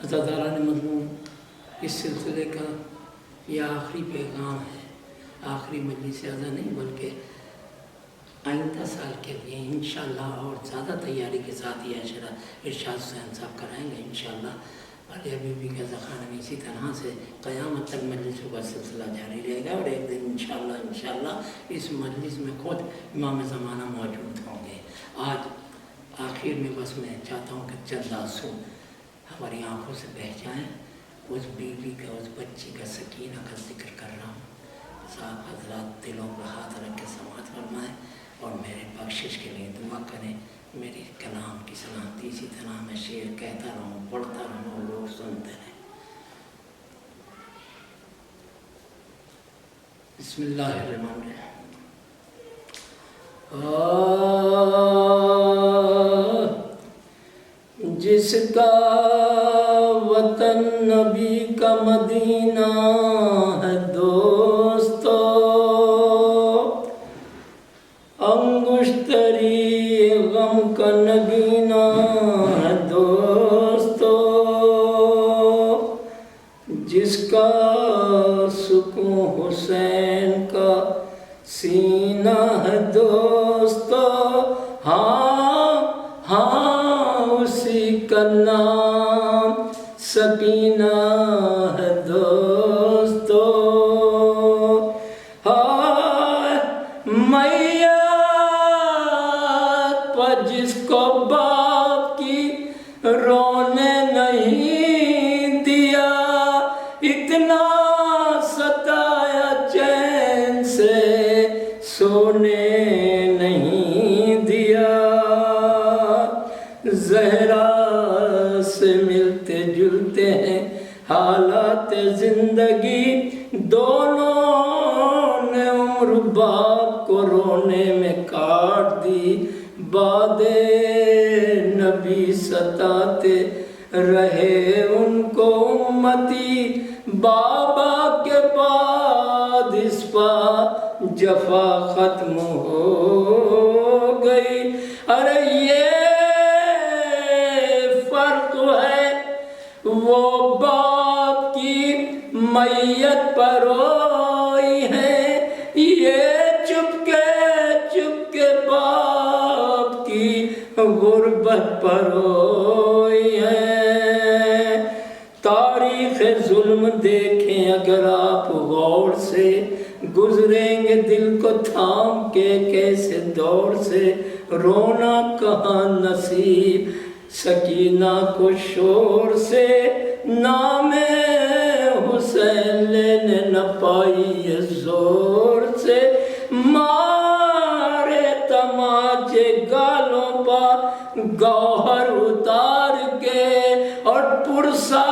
حضرت تعالیٰ نے مضمون اس سلسلے کا یہ آخری پیغام ہے، آخری مجلس اعزا نہیں بلکہ آئندہ سال کے لیے انشاءاللہ اور زیادہ تیاری کے ساتھ یہ اشرا ارشاد حسین صاحب کرائیں گے انشاءاللہ۔ علی حبیبی کے ذخانہ میں اسی طرح سے قیامت تک مجلسوں کا سلسلہ جاری رہے گا، اور ایک دن انشاءاللہ اس مجلس میں خود امام زمانہ موجود ہوں گے۔ آج آخر میں بس میں چاہتا ہوں کہ چند آنسو ہماری آنکھوں سے بہہ جائیں۔ اس بیوی کا، اس بچی کا، سکینہ کا ذکر کر رہا ہوں۔ صاحب حضرات دلوں پر ہاتھ رکھ کے سماعت فرمائیں اور میرے بخشش کے لیے دعا کریں۔ میری کلام کی سلامتی اسی طرح میں شعر کہتا رہوں، پڑھتا رہوں، لوگ سنتے رہیں۔ بسم اللہ الرحمن الرحیم۔ جس کا وطن نبی کا مدینہ ہے دوستو، انگشتری غم کا نگینہ ہے دوستو، جس کا سکون حسین کا سینہ ہے دوستو، اسی کا نام سکینہ ہے دوستو۔ میت پر جس کو باپ کی رونے نہیں دیا، اتنا ستایا چین سے سونے نہیں دیا، زہرا سے ملتے جلتے ہیں حالات زندگی، دونوں نے عمر باپ کو رونے میں کاٹ دی، بعد نبی ستاتے رہے ان کو امتی، بابا کے بعد اس پا جفا ختم ہو گئی۔ ارے یہ فرق ہے، وہ باپ کی میت پر روئی ہے، یہ چپ کے باپ کی غربت پر روئی ہے۔ تاریخ ظلم دیکھیں اگر آپ غور سے، گزریں گے دل کو تھام کے کیسے دور سے، رونا کہاں نصیب سکینہ کو شور سے، نام حسین لینے نہ پائی یہ زور سے، مارے تماچے گالوں پر گوہر اتار کے، اور پرسا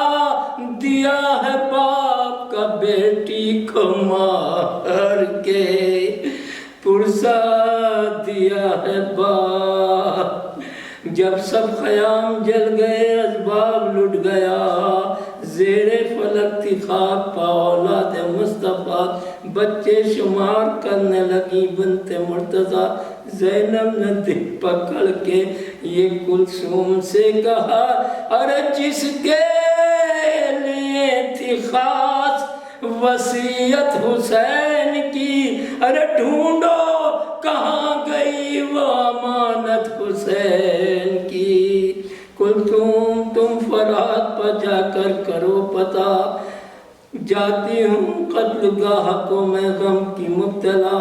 دیا ہے باپ کا بیٹی کو مار کے، پرسا دیا ہے باپ۔ جب سب خیام جل گئے، اسباب لٹ گیا، زیر فلک تھی خاک پا اولاد مصطفیٰ، بچے شمار کرنے لگی بنت مرتضیٰ، زینب نے دل پکڑ کے یہ کلثوم سے کہا، ارے جس کے لیے تھی خاص وصیت حسین کی، ارے ڈھونڈو کہاں گئی وہ امانت حسین کی، کلثوم تم فرات پر جا کر کرو پتا، جاتی ہوں قتل گاہ کو میں غم کی مبتلا،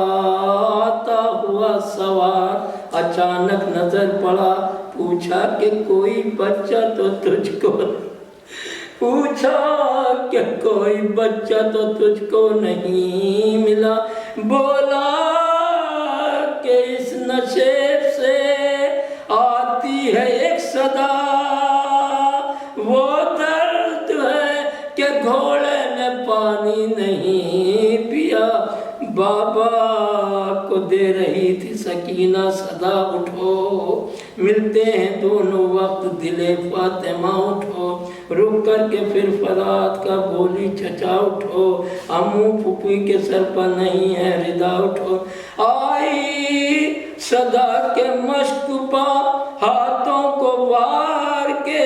آتا ہوا سوار اچانک نظر پڑا، پوچھا کہ کوئی بچہ تو تجھ کو، پوچھا کہ کوئی بچہ تو تجھ کو نہیں ملا، بولا کہ اس نشیب سے آتی ہے ایک صدا، وہ درد ہے کہ گھوڑے نے پانی نہیں پیا، بابا کو دے رہی تھی سکینہ صدا، اٹھو ملتے ہیں دونوں وقت دل فاطمہ، اٹھو رک کر کے پھر فرات کا بولی چچا، اٹھو امو پھوپھی کے سر پر نہیں ہے ردا، اٹھو آئی صدا کے مشک پا ہاتھوں کو وار کے،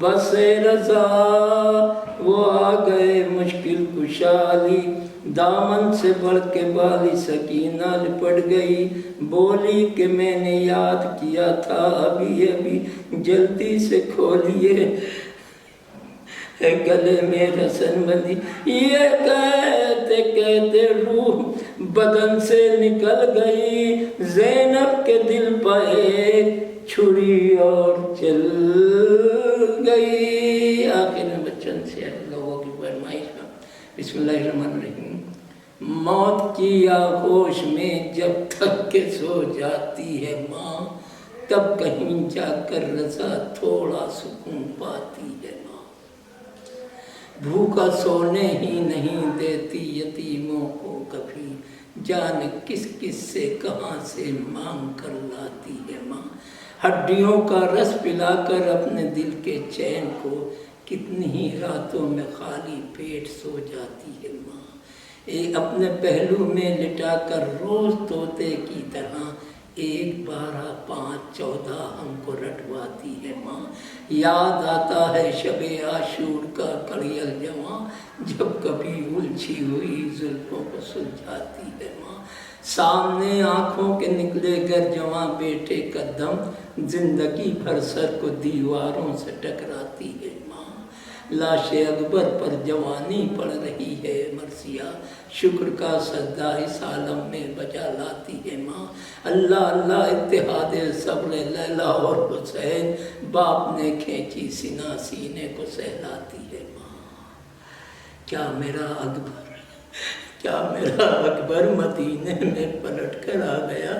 بس رضا وہ آ گئے مشکل کشالی، دامن سے بڑھ کے بالی سکینہ لپٹ گئی، بولی کہ میں نے یاد کیا تھا ابھی ابھی، جلدی سے کھولیے گلے میں رسن بندی۔ یہ کہتے کہتے روح بدن سے نکل گئی، زینب کے دل پر ایک چھری اور چل گئی۔ آخر میں بچن سے لوگوں کی فرمائش میں بسم اللہ الرحمن الرحیم۔ موت کی آغوش میں جب تھک کے سو جاتی ہے ماں، تب کہیں جا کر رضا تھوڑا سکون پاتی ہے ماں۔ بھوکا سونے ہی نہیں دیتی یتیموں کو کبھی، جانے کس کس سے کہاں سے مانگ کر لاتی ہے ماں۔ ہڈیوں کا رس پلا کر اپنے دل کے چین کو، کتنی ہی راتوں میں خالی پیٹ سو جاتی ہے ماں۔ اپنے پہلو میں لٹا کر روز طوطے کی طرح 1 12 5 14 ہم کو رٹواتی ہے ماں۔ یاد آتا ہے شب عاشور کا کڑیل جواں، جب کبھی الجھی ہوئی زلفوں کو سلجھاتی ہے ماں۔ سامنے آنکھوں کے نکلے گر جواں بیٹے کا دم، زندگی بھر سر کو دیواروں سے ٹکراتی ہے ماں۔ لاش اکبر پر جوانی پڑ رہی ہے مرثیہ، شکر کا سجدہ اس عالم میں بجا لاتی ہے ماں۔ اللہ اللہ اتحاد صبر لیلا اور حسین، باپ نے کھینچی سینہ سینے کو سہلاتی ہے ماں۔ کیا میرا اکبر مدینے میں پلٹ کر آ گیا،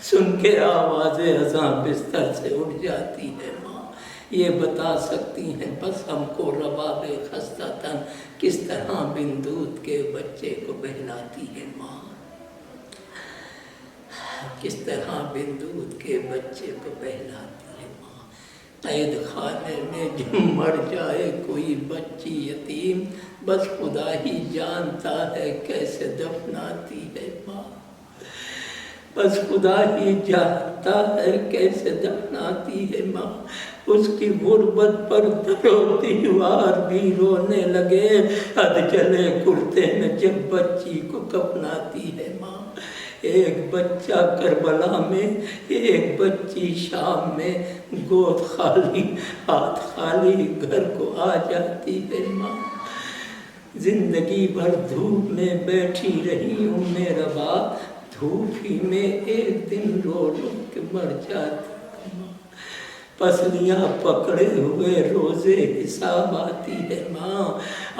سن کے آواز اذاں بستر سے اٹھ جاتی ہے ماں۔ یہ بتا سکتی ہیں بس ہم کو رباب خستہ تن، کس طرح بن دودھ کے بچے کو بہلاتی ہے ماں۔ کس طرح بن دودھ کے بچے کو بہلاتی ہے ماں۔ قید خانے میں جب مر جائے کوئی بچی یتیم، بس خدا ہی جانتا ہے کیسے دفناتی ہے ماں۔ بس خدا ہی جانتا ہے کیسے دفناتی ہے ماں۔ اس کی غربت پر در و دیوار بھی رونے لگے، اد چلے کرتے میں جب بچی کو کفناتی ہے ماں۔ ایک بچہ کربلا میں، ایک بچی شام میں، گود خالی ہاتھ خالی گھر کو آ جاتی ہے ماں۔ زندگی بھر دھوپ میں بیٹھی رہی ہوں میرا باپ، دھوپ ہی میں ایک دن رو رو کے مر جاتی ہے ماں۔ پسلیاں پکڑے ہوئے روزے حساب آتی ہے ماں،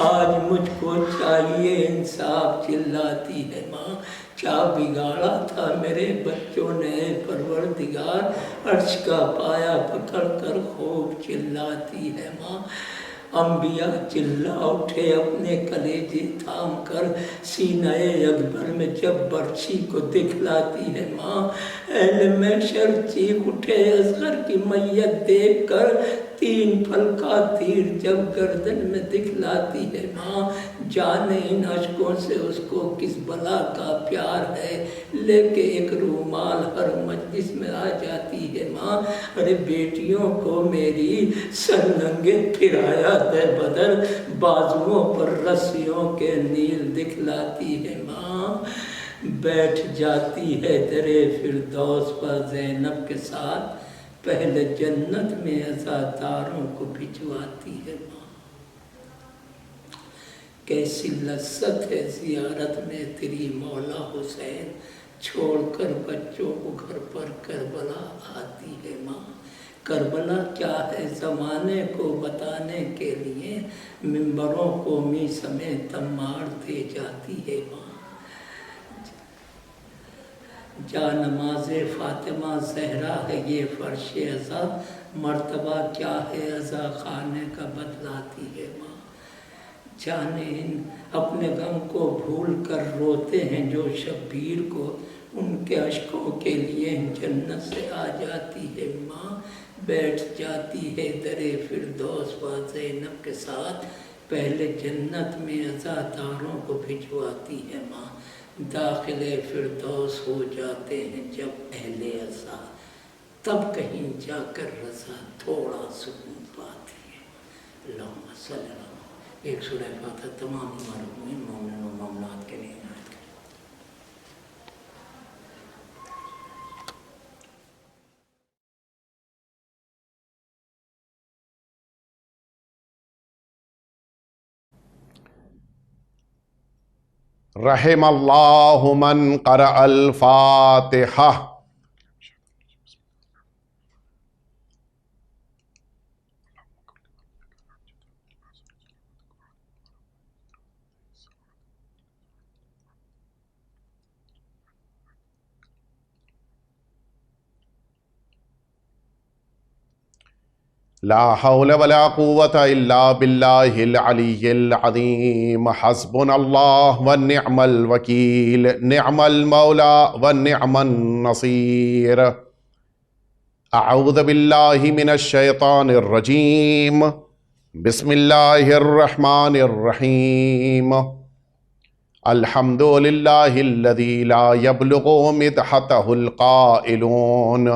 آج مجھ کو چاہیے انصاف چلاتی ہے ماں۔ کیا بگاڑا تھا میرے بچوں نے پروردگار، عرش کا پایا پکڑ کر خوب چلاتی ہے ماں۔ انبیاء چلا اٹھے اپنے کلیجے تھام کر، سینہ اکبر میں جب برچھی کو دکھلاتی ہے ماں۔ اہل محشر چیخ اٹھے اصغر کی میت دیکھ کر، 3 پھل کا تیر جب گردن میں دکھلاتی ہے ماں۔ جانے ان اشکوں سے اس کو کس بلا کا پیار ہے، لے کے ایک رومال ہر مجلس میں آ جاتی ہے ماں۔ ارے بیٹیوں کو میری سر ننگے پھرایا دے بدر، بازوؤں پر رسیوں کے نیل دکھلاتی ہے ماں۔ بیٹھ جاتی ہے درے فردوس پر زینب کے ساتھ، پہلے جنت میں عزاداروں کو بھجواتی ہے ماں۔ کیسی لذت ہے زیارت میں تیری مولا حسین، چھوڑ کر بچوں کو گھر پر کربلا آتی ہے ماں۔ کربلا کیا ہے زمانے کو بتانے کے لیے، منبروں کو می سمیت تمار دے جاتی ہے ماں۔ جا نماز فاطمہ زہرا ہے یہ فرش عزا، مرتبہ کیا ہے عزا خانے کا بتلاتی ہے ماں۔ جانے اپنے غم کو بھول کر روتے ہیں جو شبیر کو، ان کے اشکوں کے لیے جنت سے آ جاتی ہے ماں۔ بیٹھ جاتی ہے درے فردوس و زینب کے ساتھ، پہلے جنت میں عزاداروں کو بھجواتی ہے ماں۔ داخل فردوس ہو جاتے ہیں جب اہل عزا، تب کہیں جا کر رضا تھوڑا سکون پاتی ہے۔ اللہم صلی اللہ علیہ وسلم۔ ایک سورہ فاتحہ تمام ہمارے مومنین و مومنات کے لیے عنایت کریں۔ رحم اللہ من قرأ الفاتحہ۔ لا حول ولا قوة الا باللہ العلی العظیم۔ حسبنا اللہ ونعم الوکیل، نعم المولا ونعم النصیر۔ اعوذ باللہ من الشیطان الرجیم، بسم اللہ الرحمن الرحیم۔ الحمد للہ الذی لا یبلغ مدحتہ القائلون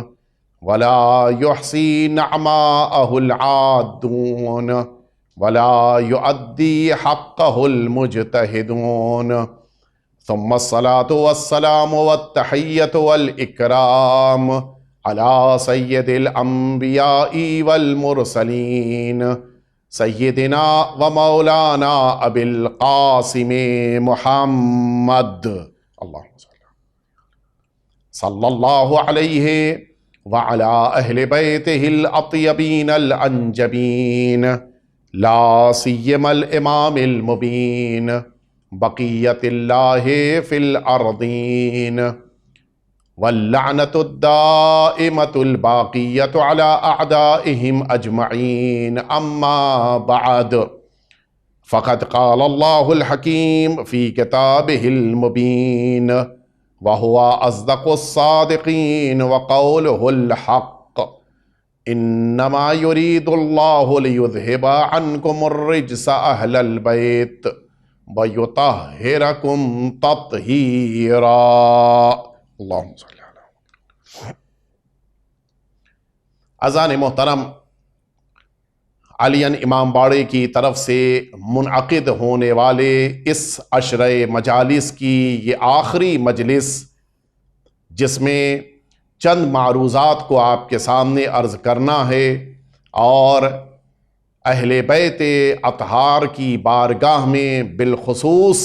ولا يحصي نعماءه العادون ولا يؤدي حقه المجتهدون، ثم الصلاة والسلام والتحية والإكرام على سيد الأنبياء والمرسلين سيدنا ومولانا أبي القاسم محمد صلى الله عليه وعلى أهل بيته الأطيبين الأنجبين، لا سيما الإمام المبين بقية الله في الأرضين، واللعنة الدائمة الباقية على أعدائهم أجمعين، أما بعد، فقد قال الله الحكيم في كتابه المبين، وهو أصدق الصادقين وقوله الحق، إنما يريد الله ليذهب عنكم الرجس أهل البيت ويطهركم تطهيرا۔ اللهم صل على۔ اذان محترم، علی امام باڑے کی طرف سے منعقد ہونے والے اس عشرہ مجالس کی یہ آخری مجلس، جس میں چند معروضات کو آپ کے سامنے عرض کرنا ہے اور اہل بیت اطہار کی بارگاہ میں بالخصوص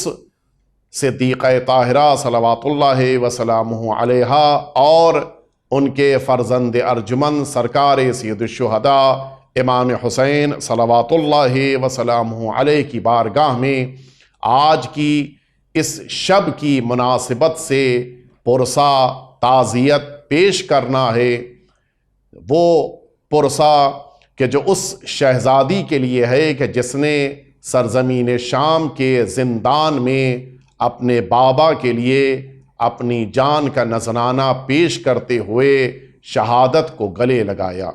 صدیقہ طاہرہ صلوات اللہ وسلامہ علیہا اور ان کے فرزند ارجمن سرکار سید الشہداء امام حسین صلوات اللہ وسلامہ علیہ کی بارگاہ میں آج کی اس شب کی مناسبت سے پرسا تعزیت پیش کرنا ہے۔ وہ پرسا کہ جو اس شہزادی کے لیے ہے کہ جس نے سرزمین شام کے زندان میں اپنے بابا کے لیے اپنی جان کا نذرانہ پیش کرتے ہوئے شہادت کو گلے لگایا۔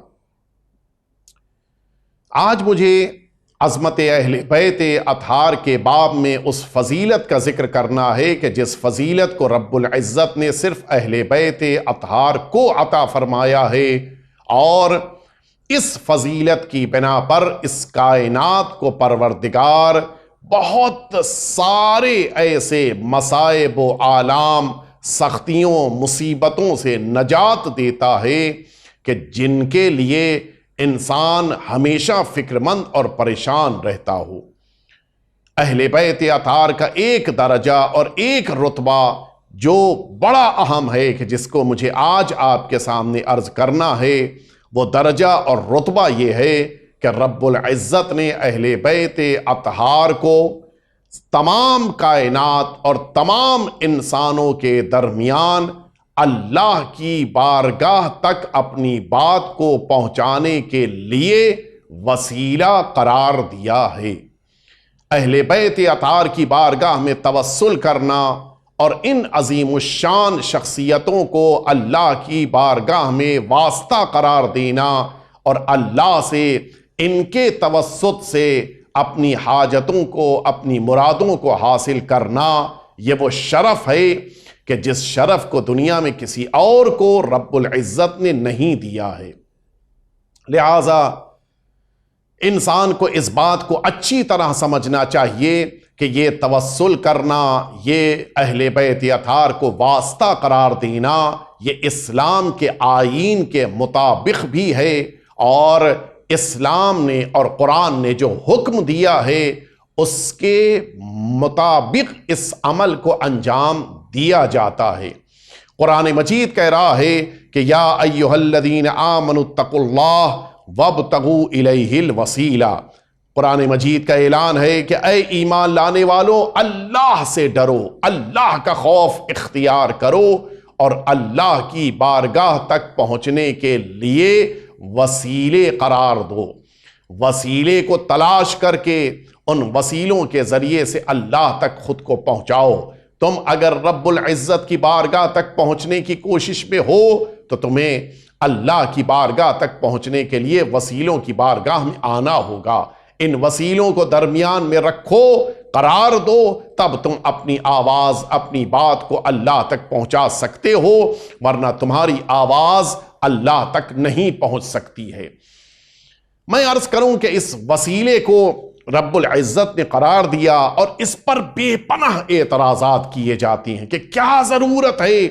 آج مجھے عظمت اہل بیت اطہار کے باب میں اس فضیلت کا ذکر کرنا ہے کہ جس فضیلت کو رب العزت نے صرف اہل بیت اطہار کو عطا فرمایا ہے، اور اس فضیلت کی بنا پر اس کائنات کو پروردگار بہت سارے ایسے مصائب و آلام، سختیوں، مصیبتوں سے نجات دیتا ہے کہ جن کے لیے انسان ہمیشہ فکر مند اور پریشان رہتا ہو۔ اہل بیت اطہار کا ایک درجہ اور ایک رتبہ جو بڑا اہم ہے کہ جس کو مجھے آج آپ کے سامنے عرض کرنا ہے، وہ درجہ اور رتبہ یہ ہے کہ رب العزت نے اہل بیت اطہار کو تمام کائنات اور تمام انسانوں کے درمیان اللہ کی بارگاہ تک اپنی بات کو پہنچانے کے لیے وسیلہ قرار دیا ہے۔ اہل بیت اطہار کی بارگاہ میں توسل کرنا اور ان عظیم الشان شخصیتوں کو اللہ کی بارگاہ میں واسطہ قرار دینا اور اللہ سے ان کے توسط سے اپنی حاجتوں کو، اپنی مرادوں کو حاصل کرنا، یہ وہ شرف ہے کہ جس شرف کو دنیا میں کسی اور کو رب العزت نے نہیں دیا ہے۔ لہذا انسان کو اس بات کو اچھی طرح سمجھنا چاہیے کہ یہ توسل کرنا، یہ اہل بیت اطہار کو واسطہ قرار دینا، یہ اسلام کے آئین کے مطابق بھی ہے، اور اسلام نے اور قرآن نے جو حکم دیا ہے اس کے مطابق اس عمل کو انجام دیا جاتا ہے۔ قرآن مجید کہہ رہا ہے کہ یا ایھا الذین آمنوا اتقوا اللہ وابتغوا الیہ الوسیلہ۔ قرآن مجید کا اعلان ہے کہ اے ایمان لانے والوں، اللہ سے ڈرو، اللہ کا خوف اختیار کرو اور اللہ کی بارگاہ تک پہنچنے کے لیے وسیلے قرار دو۔ وسیلے کو تلاش کر کے ان وسیلوں کے ذریعے سے اللہ تک خود کو پہنچاؤ۔ تم اگر رب العزت کی بارگاہ تک پہنچنے کی کوشش میں ہو تو تمہیں اللہ کی بارگاہ تک پہنچنے کے لیے وسیلوں کی بارگاہ میں آنا ہوگا۔ ان وسیلوں کو درمیان میں رکھو، قرار دو، تب تم اپنی آواز، اپنی بات کو اللہ تک پہنچا سکتے ہو، ورنہ تمہاری آواز اللہ تک نہیں پہنچ سکتی ہے۔ میں عرض کروں کہ اس وسیلے کو رب العزت نے قرار دیا اور اس پر بے پناہ اعتراضات کیے جاتے ہیں کہ کیا ضرورت ہے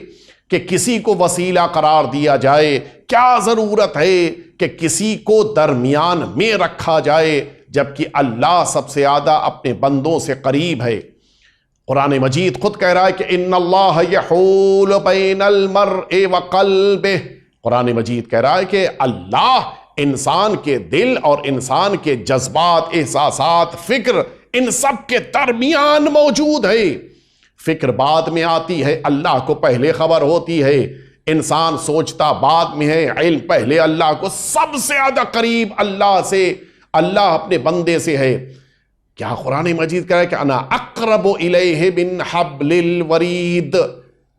کہ کسی کو وسیلہ قرار دیا جائے، کیا ضرورت ہے کہ کسی کو درمیان میں رکھا جائے، جبکہ اللہ سب سے زیادہ اپنے بندوں سے قریب ہے۔ قرآن مجید خود کہہ رہا ہے کہ ان اللہ یحول بین المرء وقلبہ۔ قرآن مجید کہہ رہا ہے کہ اللہ انسان کے دل اور انسان کے جذبات، احساسات، فکر، ان سب کے درمیان موجود ہے۔ فکر بعد میں آتی ہے، اللہ کو پہلے خبر ہوتی ہے۔ انسان سوچتا بعد میں ہے، علم پہلے اللہ کو۔ سب سے زیادہ قریب اللہ سے، اللہ اپنے بندے سے ہے۔ کیا قرآن مجید کہہ رہا ہے کہ انا اقرب الیہ من حبل الورید؟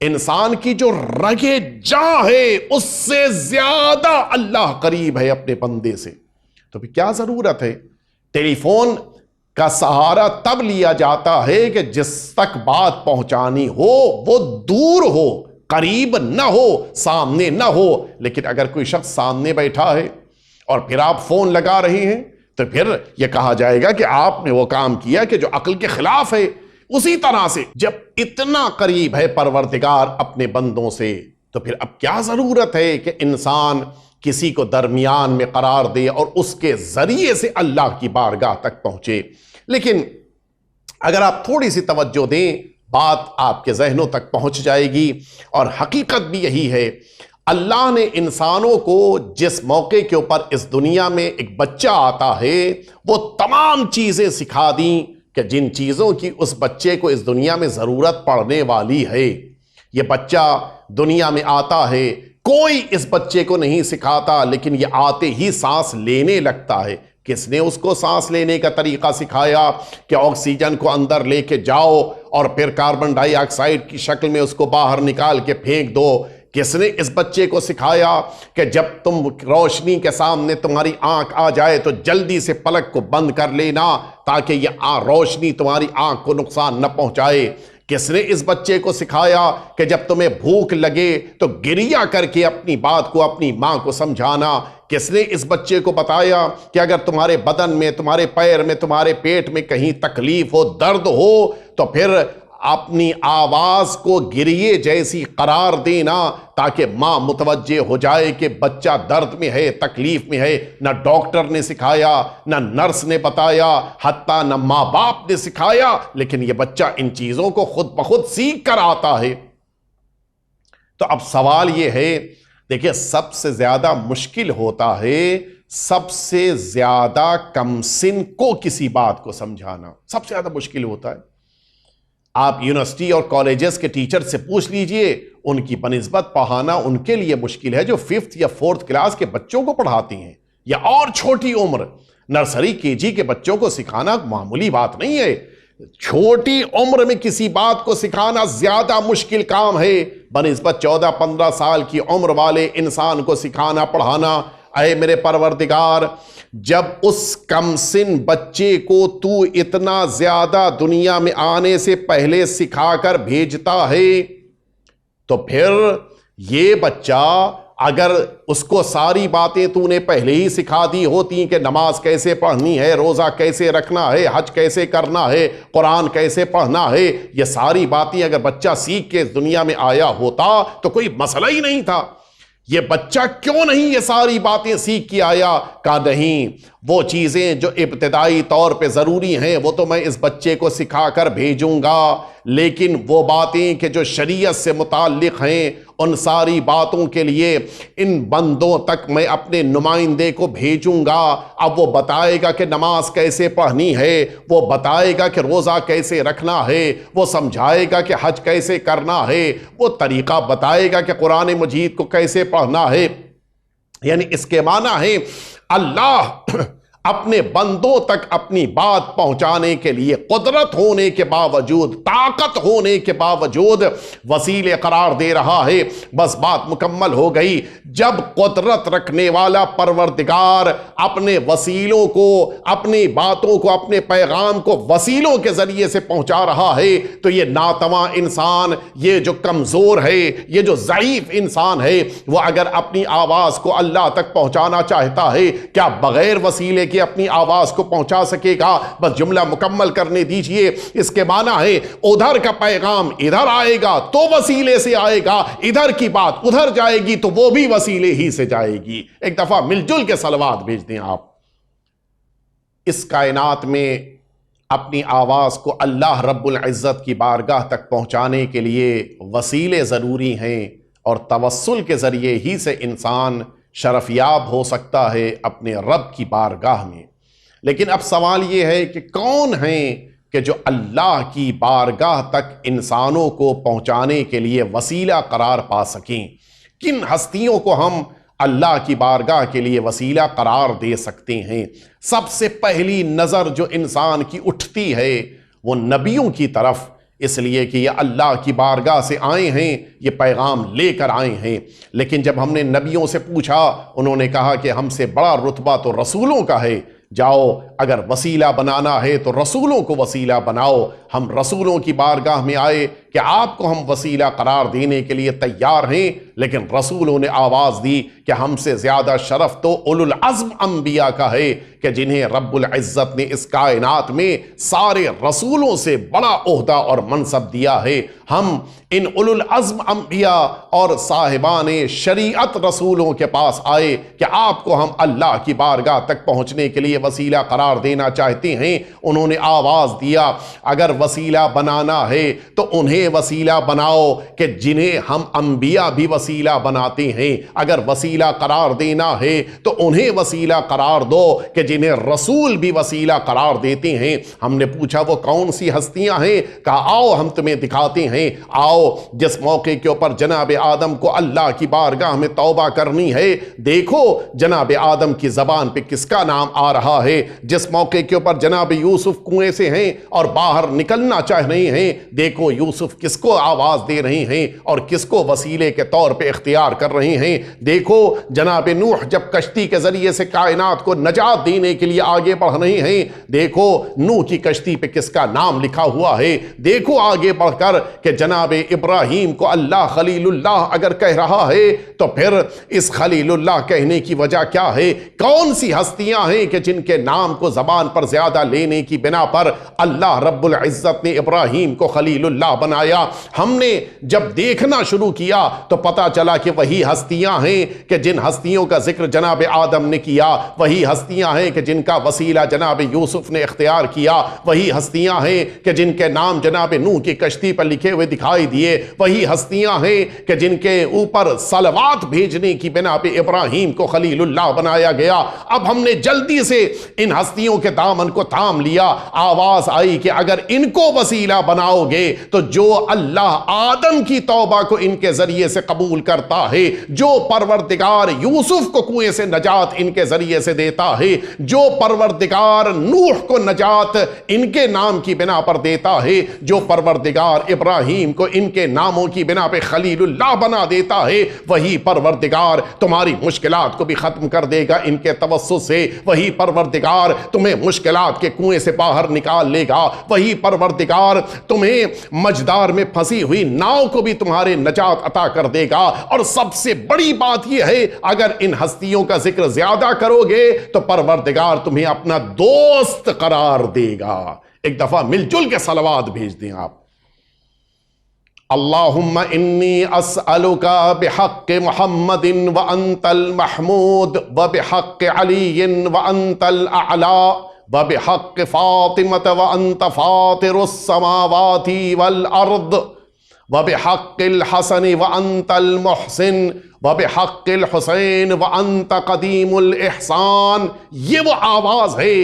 انسان کی جو رگے جاں ہے اس سے زیادہ اللہ قریب ہے اپنے بندے سے۔ تو پھر کیا ضرورت ہے؟ ٹیلی فون کا سہارا تب لیا جاتا ہے کہ جس تک بات پہنچانی ہو وہ دور ہو، قریب نہ ہو، سامنے نہ ہو۔ لیکن اگر کوئی شخص سامنے بیٹھا ہے اور پھر آپ فون لگا رہے ہیں تو پھر یہ کہا جائے گا کہ آپ نے وہ کام کیا کہ جو عقل کے خلاف ہے۔ اسی طرح سے جب اتنا قریب ہے پروردگار اپنے بندوں سے تو پھر اب کیا ضرورت ہے کہ انسان کسی کو درمیان میں قرار دے اور اس کے ذریعے سے اللہ کی بارگاہ تک پہنچے۔ لیکن اگر آپ تھوڑی سی توجہ دیں بات آپ کے ذہنوں تک پہنچ جائے گی، اور حقیقت بھی یہی ہے۔ اللہ نے انسانوں کو جس موقع کے اوپر اس دنیا میں ایک بچہ آتا ہے وہ تمام چیزیں سکھا دیں کہ جن چیزوں کی اس بچے کو اس دنیا میں ضرورت پڑنے والی ہے۔ یہ بچہ دنیا میں آتا ہے، کوئی اس بچے کو نہیں سکھاتا، لیکن یہ آتے ہی سانس لینے لگتا ہے۔ کس نے اس کو سانس لینے کا طریقہ سکھایا کہ آکسیجن کو اندر لے کے جاؤ اور پھر کاربن ڈائی آکسائڈ کی شکل میں اس کو باہر نکال کے پھینک دو؟ کس نے اس بچے کو سکھایا کہ جب تم روشنی کے سامنے تمہاری آنکھ آ جائے تو جلدی سے پلک کو بند کر لینا تاکہ یہ روشنی تمہاری آنکھ کو نقصان نہ پہنچائے؟ کس نے اس بچے کو سکھایا کہ جب تمہیں بھوک لگے تو گریہ کر کے اپنی بات کو اپنی ماں کو سمجھانا؟ کس نے اس بچے کو بتایا کہ اگر تمہارے بدن میں، تمہارے پیر میں، تمہارے پیٹ میں کہیں تکلیف ہو، درد ہو تو پھر اپنی آواز کو گریے جیسی قرار دینا تاکہ ماں متوجہ ہو جائے کہ بچہ درد میں ہے، تکلیف میں ہے؟ نہ ڈاکٹر نے سکھایا، نہ نرس نے بتایا، حتیٰ نہ ماں باپ نے سکھایا، لیکن یہ بچہ ان چیزوں کو خود بخود سیکھ کر آتا ہے۔ تو اب سوال یہ ہے، دیکھیں سب سے زیادہ مشکل ہوتا ہے سب سے زیادہ کم سن کو کسی بات کو سمجھانا، سب سے زیادہ مشکل ہوتا ہے۔ آپ یونیورسٹی اور کالجز کے ٹیچر سے پوچھ لیجئے، ان کی بنسبت پڑھانا ان کے لیے مشکل ہے جو 5th یا 4th کلاس کے بچوں کو پڑھاتی ہیں، یا اور چھوٹی عمر نرسری KG کے بچوں کو سکھانا معمولی بات نہیں ہے۔ چھوٹی عمر میں کسی بات کو سکھانا زیادہ مشکل کام ہے بنسبت 14-15 سال کی عمر والے انسان کو سکھانا پڑھانا۔ اے میرے پروردگار، جب اس کم سن بچے کو تو اتنا زیادہ دنیا میں آنے سے پہلے سکھا کر بھیجتا ہے تو پھر یہ بچہ اگر اس کو ساری باتیں تو نے پہلے ہی سکھا دی ہوتی کہ نماز کیسے پڑھنی ہے، روزہ کیسے رکھنا ہے، حج کیسے کرنا ہے، قرآن کیسے پڑھنا ہے، یہ ساری باتیں اگر بچہ سیکھ کے دنیا میں آیا ہوتا تو کوئی مسئلہ ہی نہیں تھا۔ یہ بچہ کیوں نہیں یہ ساری باتیں سیکھ کے آیا؟ کہا نہیں، وہ چیزیں جو ابتدائی طور پہ ضروری ہیں وہ تو میں اس بچے کو سکھا کر بھیجوں گا، لیکن وہ باتیں کہ جو شریعت سے متعلق ہیں ان ساری باتوں کے لیے ان بندوں تک میں اپنے نمائندے کو بھیجوں گا۔ اب وہ بتائے گا کہ نماز کیسے پڑھنی ہے، وہ بتائے گا کہ روزہ کیسے رکھنا ہے، وہ سمجھائے گا کہ حج کیسے کرنا ہے، وہ طریقہ بتائے گا کہ قرآن مجید کو کیسے پڑھنا ہے۔ یعنی اس کے معنی ہے اللہ اپنے بندوں تک اپنی بات پہنچانے کے لیے قدرت ہونے کے باوجود، طاقت ہونے کے باوجود وسیلے قرار دے رہا ہے۔ بس بات مکمل ہو گئی جب قدرت رکھنے والا پروردگار اپنے وسیلوں کو، اپنی باتوں کو، اپنے پیغام کو وسیلوں کے ذریعے سے پہنچا رہا ہے، تو یہ ناتواں انسان، یہ جو کمزور ہے، یہ جو ضعیف انسان ہے، وہ اگر اپنی آواز کو اللہ تک پہنچانا چاہتا ہے، کیا بغیر وسیلے کہ اپنی آواز کو پہنچا سکے گا؟ بس جملہ مکمل کرنے دیجئے۔ اس کے معنی ہے ادھر کا پیغام ادھر آئے گا تو وسیلے سے آئے گا، ادھر کی بات ادھر جائے گی تو وہ بھی وسیلے ہی سے جائے گی۔ ایک دفعہ مل جل کے صلوات بھیج دیں آپ۔ اس کائنات میں اپنی آواز کو اللہ رب العزت کی بارگاہ تک پہنچانے کے لیے وسیلے ضروری ہیں، اور توسل کے ذریعے ہی سے انسان شرفیاب ہو سکتا ہے اپنے رب کی بارگاہ میں۔ لیکن اب سوال یہ ہے کہ کون ہیں کہ جو اللہ کی بارگاہ تک انسانوں کو پہنچانے کے لیے وسیلہ قرار پا سکیں؟ کن ہستیوں کو ہم اللہ کی بارگاہ کے لیے وسیلہ قرار دے سکتے ہیں؟ سب سے پہلی نظر جو انسان کی اٹھتی ہے وہ نبیوں کی طرف، اس لیے کہ یہ اللہ کی بارگاہ سے آئے ہیں، یہ پیغام لے کر آئے ہیں۔ لیکن جب ہم نے نبیوں سے پوچھا، انہوں نے کہا کہ ہم سے بڑا رتبہ تو رسولوں کا ہے، جاؤ اگر وسیلہ بنانا ہے تو رسولوں کو وسیلہ بناؤ۔ ہم رسولوں کی بارگاہ میں آئے کہ آپ کو ہم وسیلہ قرار دینے کے لیے تیار ہیں، لیکن رسولوں نے آواز دی کہ ہم سے زیادہ شرف تو اولو العزم انبیاء کا ہے، کہ جنہیں رب العزت نے اس کائنات میں سارے رسولوں سے بڑا عہدہ اور منصب دیا ہے۔ ہم ان اولو العزم انبیاء اور صاحبان شریعت رسولوں کے پاس آئے کہ آپ کو ہم اللہ کی بارگاہ تک پہنچنے کے لیے وسیلہ قرار دینا چاہتے ہیں۔ انہوں نے آواز دیا اگر وسیلہ بنانا ہے تو انہیں وسیلہ بناؤ کہ جنہیں ہم انبیاء بھی وسیلہ بناتے ہیں، اگر وسیلہ قرار دینا ہے تو انہیں وسیلہ قرار دو کہ جنہیں رسول بھی وسیلہ قرار دیتے ہیں۔ ہم نے پوچھا وہ کون سی ہستیاں ہیں؟ کہا آؤ ہم تمہیں دکھاتے ہیں۔ آؤ جس موقع کے اوپر جناب آدم کو اللہ کی بارگاہ میں توبہ کرنی ہے، دیکھو جناب آدم کی زبان پہ کس کا نام آ رہا ہے۔ جس موقع کے اوپر جناب یوسف کنویں سے ہیں اور باہر نکلنا چاہ رہے ہیں، دیکھو یوسف کس کو آواز دے رہے ہیں اور کس کو وسیلے کے طور پہ اختیار کر رہے ہیں۔ دیکھو جناب نوح جب کشتی کے ذریعے سے کائنات کو نجات دینے کے لیے آگے بڑھ رہے ہیں، دیکھو نوح کی کشتی پہ کس کا نام لکھا ہوا ہے۔ دیکھو آگے بڑھ کر کہ جناب ابراہیم کو اللہ خلیل اللہ اگر کہہ رہا ہے تو پھر اس خلیل اللہ کہنے کی وجہ کیا ہے؟ کون سی ہستیاں ہیں کہ جن کے نام کو زبان پر زیادہ لینے کی بنا پر اللہ رب العزت نے ابراہیم کو خلیل اللہ بنایا؟ ہم نے جب دیکھنا شروع کیا تو پتا چلا کہ وہی ہستیاں ہیں کہ جن ہستیوں کا ذکر جناب آدم نے کیا، وہی ہستیاں ہیں کہ جن کا وسیلہ جناب یوسف نے اختیار کیا، وہی ہستیاں ہیں کہ جن کے نام جناب نوح کی کشتی پر لکھے ہوئے دکھائی دیے، وہی ہستیاں ہیں کہ جن کے اوپر صلوات بھیجنے کی بنا پہ ابراہیم کو خلیل اللہ بنایا گیا۔ اب ہم نے جلدی سے ان ہستیوں کے دامن کو تھام لیا۔ آواز آئی کہ اگر ان کو وسیلہ بناؤ گے تو جو اللہ آدم کی توبہ کو ان کے ذریعے سے قبول کرتا ہے، جو پروردگار یوسف کو کنویں سے نجات ان کے ذریعے سے دیتا ہے، جو پروردگار نوح کو نجات ان کے نام کی بنا پر دیتا ہے، جو پروردگار ابراہیم کو ان کے ناموں کی بنا پہ خلیل اللہ بنا دیتا ہے، وہی پروردگار تمہاری مشکلات کو بھی ختم کر دے گا ان کے توسط سے۔ وہی پروردگار تمہیں مشکلات کے کنویں سے باہر نکال لے گا، وہی پروردگار تمہیں مجدار میں پھنسی ہوئی ناؤ کو بھی تمہارے نجات عطا کر دے گا۔ اور سب سے بڑی بات یہ ہے، اگر ان ہستیوں کا ذکر زیادہ کرو گے تو پروردگار تمہیں اپنا دوست قرار دے گا۔ ایک دفعہ مل جل کے صلوات بھیج دیں آپ۔ اللہم انی اسألک بحق محمد وانت المحمود وبحق علی وانت الاعلی وبحق فاطمة وانت فاطر السماوات والارض وبحق الحسن وانت المحسن وبحق الحسین وانت قدیم الاحسان۔ یہ وہ آواز ہے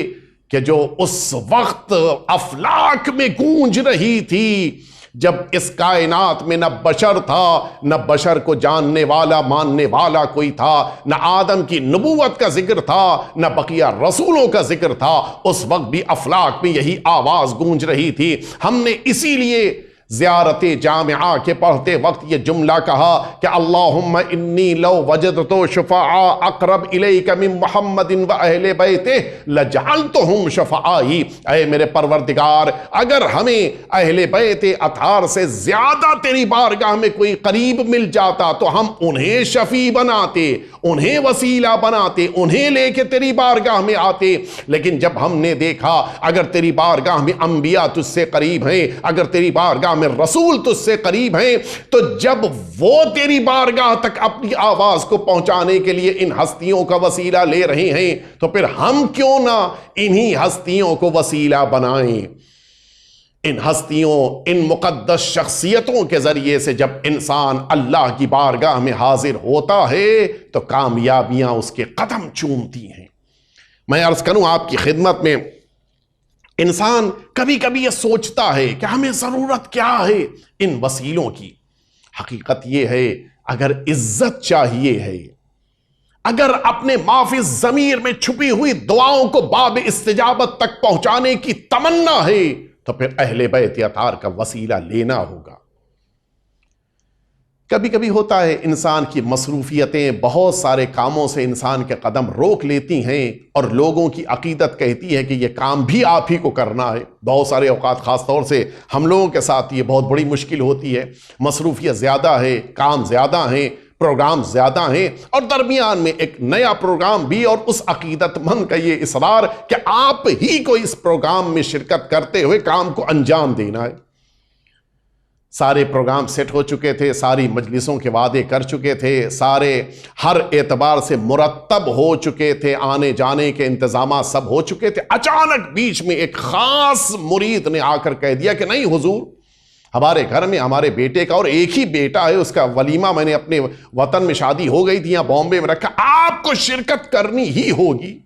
کہ جو اس وقت افلاک میں گونج رہی تھی جب اس کائنات میں نہ بشر تھا، نہ بشر کو جاننے والا ماننے والا کوئی تھا، نہ آدم کی نبوت کا ذکر تھا، نہ بقیہ رسولوں کا ذکر تھا۔ اس وقت بھی افلاک میں یہی آواز گونج رہی تھی۔ ہم نے اسی لیے زیارت جامعہ کے پڑھتے وقت یہ جملہ کہا کہ اللہم انی لو وجدت شفعاء اقرب الیک من محمد و اہل بیتہ لجعلتہم شفعائی۔ اے میرے پروردگار، اگر ہمیں اہل بیت اطہار سے زیادہ تیری بارگاہ میں کوئی قریب مل جاتا تو ہم انہیں شفیع بناتے، انہیں وسیلہ بناتے، انہیں لے کے تیری بارگاہ میں آتے۔ لیکن جب ہم نے دیکھا اگر تیری بارگاہ میں انبیاء تجھ سے قریب ہیں، اگر تیری بارگاہ میں رسول تجھ سے قریب ہیں، تو جب وہ تیری بارگاہ تک اپنی آواز کو پہنچانے کے لیے ان ہستیوں کا وسیلہ لے رہے ہیں، تو پھر ہم کیوں نہ انہی ہستیوں کو وسیلہ بنائیں۔ ان ہستیوں، ان مقدس شخصیتوں کے ذریعے سے جب انسان اللہ کی بارگاہ میں حاضر ہوتا ہے تو کامیابیاں اس کے قدم چومتی ہیں۔ میں عرض کروں آپ کی خدمت میں، انسان کبھی کبھی یہ سوچتا ہے کہ ہمیں ضرورت کیا ہے ان وسیلوں کی۔ حقیقت یہ ہے، اگر عزت چاہیے ہے، اگر اپنے معافی ضمیر میں چھپی ہوئی دعاؤں کو باب استجابت تک پہنچانے کی تمنا ہے، تو پھر اہل بیت اطہار کا وسیلہ لینا ہوگا۔ کبھی کبھی ہوتا ہے انسان کی مصروفیتیں بہت سارے کاموں سے انسان کے قدم روک لیتی ہیں، اور لوگوں کی عقیدت کہتی ہے کہ یہ کام بھی آپ ہی کو کرنا ہے۔ بہت سارے اوقات خاص طور سے ہم لوگوں کے ساتھ یہ بہت بڑی مشکل ہوتی ہے، مصروفیت زیادہ ہے، کام زیادہ ہیں، پروگرام زیادہ ہیں، اور درمیان میں ایک نیا پروگرام بھی، اور اس عقیدت مند کا یہ اصرار کہ آپ ہی کو اس پروگرام میں شرکت کرتے ہوئے کام کو انجام دینا ہے۔ سارے پروگرام سیٹ ہو چکے تھے، ساری مجلسوں کے وعدے کر چکے تھے، سارے ہر اعتبار سے مرتب ہو چکے تھے، آنے جانے کے انتظامات سب ہو چکے تھے۔ اچانک بیچ میں ایک خاص مرید نے آ کر کہہ دیا کہ نہیں حضور، ہمارے گھر میں ہمارے بیٹے کا، اور ایک ہی بیٹا ہے، اس کا ولیمہ میں نے اپنے وطن میں شادی ہو گئی تھی، یہاں بامبے میں رکھا، آپ کو شرکت کرنی ہی ہوگی،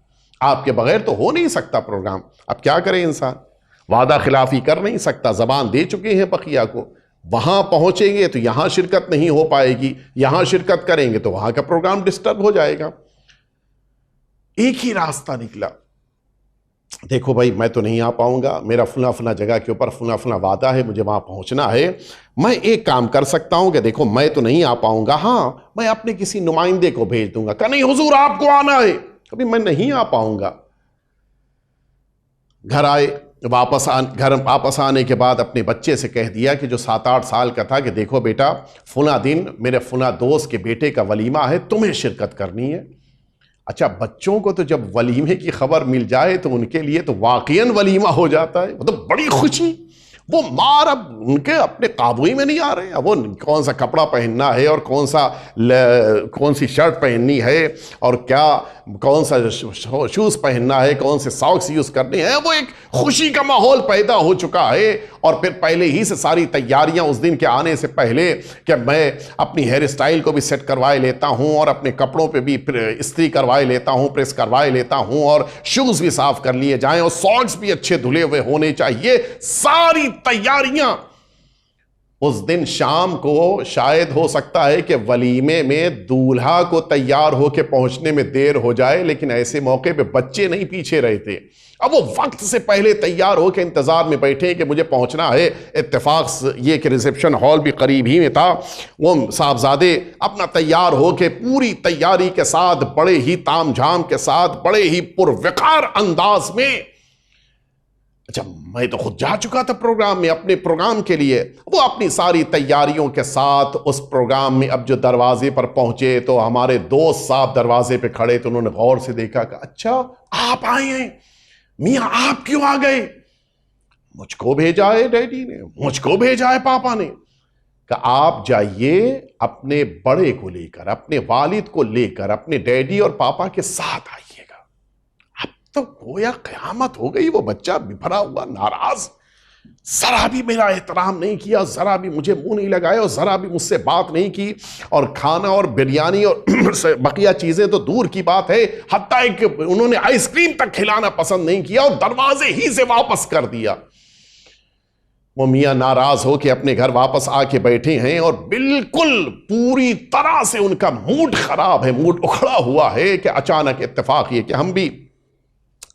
آپ کے بغیر تو ہو نہیں سکتا پروگرام۔ اب کیا کرے انسان، وعدہ خلافی کر نہیں سکتا، زبان دے چکے ہیں بقیہ کو، وہاں پہنچیں گے تو یہاں شرکت نہیں ہو پائے گی، یہاں شرکت کریں گے تو وہاں کا پروگرام ڈسٹرب ہو جائے گا۔ ایک ہی راستہ نکلا، دیکھو بھائی میں تو نہیں آ پاؤں گا، میرا فلاں فلاں جگہ کے اوپر فلاں فلاں وعدہ ہے، مجھے وہاں پہنچنا ہے۔ میں ایک کام کر سکتا ہوں کہ دیکھو میں تو نہیں آ پاؤں گا، ہاں میں اپنے کسی نمائندے کو بھیج دوں گا کہ نہیں حضور آپ کو آنا ہے، کبھی میں نہیں آ پاؤں گا۔ گھر آئے، گھر واپس آنے کے بعد اپنے بچے سے کہہ دیا کہ جو 7-8 سال کا تھا کہ دیکھو بیٹا فلاں دن میرے فلاں دوست کے بیٹے کا ولیمہ ہے، تمہیں شرکت کرنی ہے۔ اچھا بچوں کو تو جب ولیمے کی خبر مل جائے تو ان کے لیے تو واقعاً ولیمہ ہو جاتا ہے، وہ تو بڑی خوشی، وہ مار اب ان کے اپنے قابو ہی میں نہیں آ رہے ہیں، وہ کون سا کپڑا پہننا ہے اور کون سی شرٹ پہننی ہے اور کون سا شوز پہننا ہے، کون سے ساکس یوز کرنے ہیں، وہ ایک خوشی کا ماحول پیدا ہو چکا ہے۔ اور پھر پہلے ہی سے ساری تیاریاں اس دن کے آنے سے پہلے کہ میں اپنی ہیئر اسٹائل کو بھی سیٹ کروائے لیتا ہوں اور اپنے کپڑوں پہ بھی استری کروائے لیتا ہوں، پریس کروائے لیتا ہوں، اور شوز بھی صاف کر لیے جائیں اور ساکس بھی اچھے دھلے ہوئے ہونے چاہیے۔ ساری تیاریاں اس دن شام کو شاید ہو سکتا ہے کہ ولیمے میں دولہا کو تیار ہو کے پہنچنے میں دیر ہو جائے، لیکن ایسے موقع پہ بچے نہیں پیچھے رہتے، اب وہ وقت سے پہلے تیار ہو کے انتظار میں بیٹھے کہ مجھے پہنچنا ہے۔ اتفاق یہ کہ ریسیپشن ہال بھی قریب ہی میں تھا، وہ صاحبزادے اپنا تیار ہو کے پوری تیاری کے ساتھ، بڑے ہی تام جھام کے ساتھ، بڑے ہی پروقار انداز میں، اچھا میں تو خود جا چکا تھا پروگرام میں اپنے پروگرام کے لیے، وہ اپنی ساری تیاریوں کے ساتھ اس پروگرام میں اب جو دروازے پر پہنچے تو ہمارے دوست صاحب دروازے پہ کھڑے تو انہوں نے غور سے دیکھا کہ اچھا آپ آئے ہیں میاں، آپ کیوں آ گئے؟ مجھ کو بھیجا ہے ڈیڈی نے، مجھ کو بھیجا ہے پاپا نے، کہ آپ جائیے اپنے بڑے کو لے کر، اپنے والد کو لے کر اپنے ڈیڈی اور پاپا کے ساتھ آئیے گا۔ اب تو گویا قیامت ہو گئی، وہ بچہ بھرا ہوا ناراض، ذرا بھی میرا احترام نہیں کیا، ذرا بھی مجھے منہ نہیں لگایا، اور ذرا بھی مجھ سے بات نہیں کی، اور کھانا اور بریانی اور بقیہ چیزیں تو دور کی بات ہے، حتیٰ کہ انہوں نے آئس کریم تک کھلانا پسند نہیں کیا اور دروازے ہی سے واپس کر دیا۔ وہ میاں ناراض ہو کے اپنے گھر واپس آ کے بیٹھے ہیں اور بالکل پوری طرح سے ان کا موڈ خراب ہے، موڈ اکھڑا ہوا ہے کہ اچانک اتفاق یہ کہ ہم بھی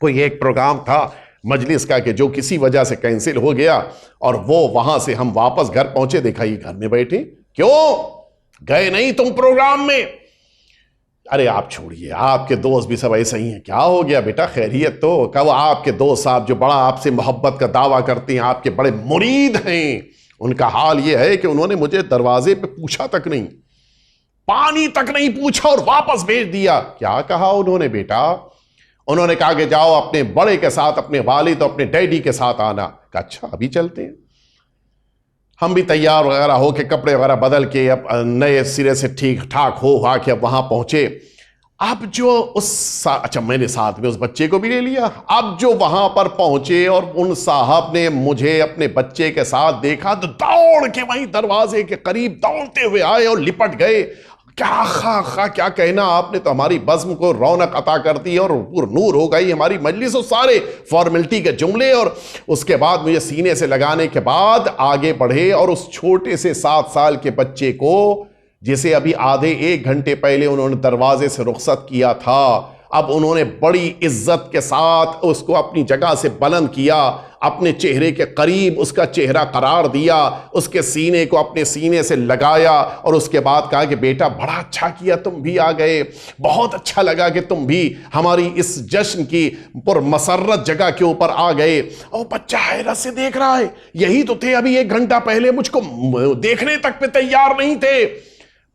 کوئی ایک پروگرام تھا مجلس کا کہ جو کسی وجہ سے کینسل ہو گیا، اور وہ وہاں سے ہم واپس گھر پہنچے، دیکھا یہ گھر میں بیٹھے، کیوں گئے نہیں تم پروگرام میں؟ ارے آپ چھوڑیے، آپ کے دوست بھی سب ایسے ہی ہیں، کیا ہو گیا بیٹا خیریت تو؟ کہ وہ آپ کے دوست صاحب جو بڑا آپ سے محبت کا دعویٰ کرتے ہیں، آپ کے بڑے مرید ہیں، ان کا حال یہ ہے کہ انہوں نے مجھے دروازے پہ پوچھا تک نہیں، پانی تک نہیں پوچھا اور واپس بھیج دیا۔ کیا کہا انہوں نے بیٹا؟ انہوں نے کہا کہ جاؤ اپنے بڑے کے ساتھ، اپنے والد اور اپنے ڈیڈی کے ساتھ آنا۔ کہا اچھا ابھی چلتے ہیں۔ ہم بھی تیار وغیرہ ہو کے کپڑے وغیرہ بدل کے اب نئے سرے سے ٹھیک ٹھاک ہوا کہ اب وہاں پہنچے۔ اب جو اچھا میں نے ساتھ میں اس بچے کو بھی لے لیا۔ اب جو وہاں پر پہنچے اور ان صاحب نے مجھے اپنے بچے کے ساتھ دیکھا تو دوڑ کے وہیں دروازے کے قریب دوڑتے ہوئے آئے اور لپٹ گئے۔ کیا خواہ کیا کہنا، آپ نے تو ہماری بزم کو رونق عطا کر دی اور پر نور ہو گئی ہماری مجلس، اور سارے فارمیلٹی کے جملے، اور اس کے بعد مجھے سینے سے لگانے کے بعد آگے بڑھے اور اس چھوٹے سے 7 سال کے بچے کو، جسے ابھی آدھے 1 گھنٹے پہلے انہوں نے دروازے سے رخصت کیا تھا، اب انہوں نے بڑی عزت کے ساتھ اس کو اپنی جگہ سے بلند کیا، اپنے چہرے کے قریب اس کا چہرہ قرار دیا، اس کے سینے کو اپنے سینے سے لگایا، اور اس کے بعد کہا کہ بیٹا بڑا اچھا کیا تم بھی آ گئے، بہت اچھا لگا کہ تم بھی ہماری اس جشن کی پرمسرت جگہ کے اوپر آ گئے۔ اور بچہ حیرت سے دیکھ رہا ہے، یہی تو تھے ابھی 1 گھنٹہ پہلے مجھ کو دیکھنے تک پہ تیار نہیں تھے۔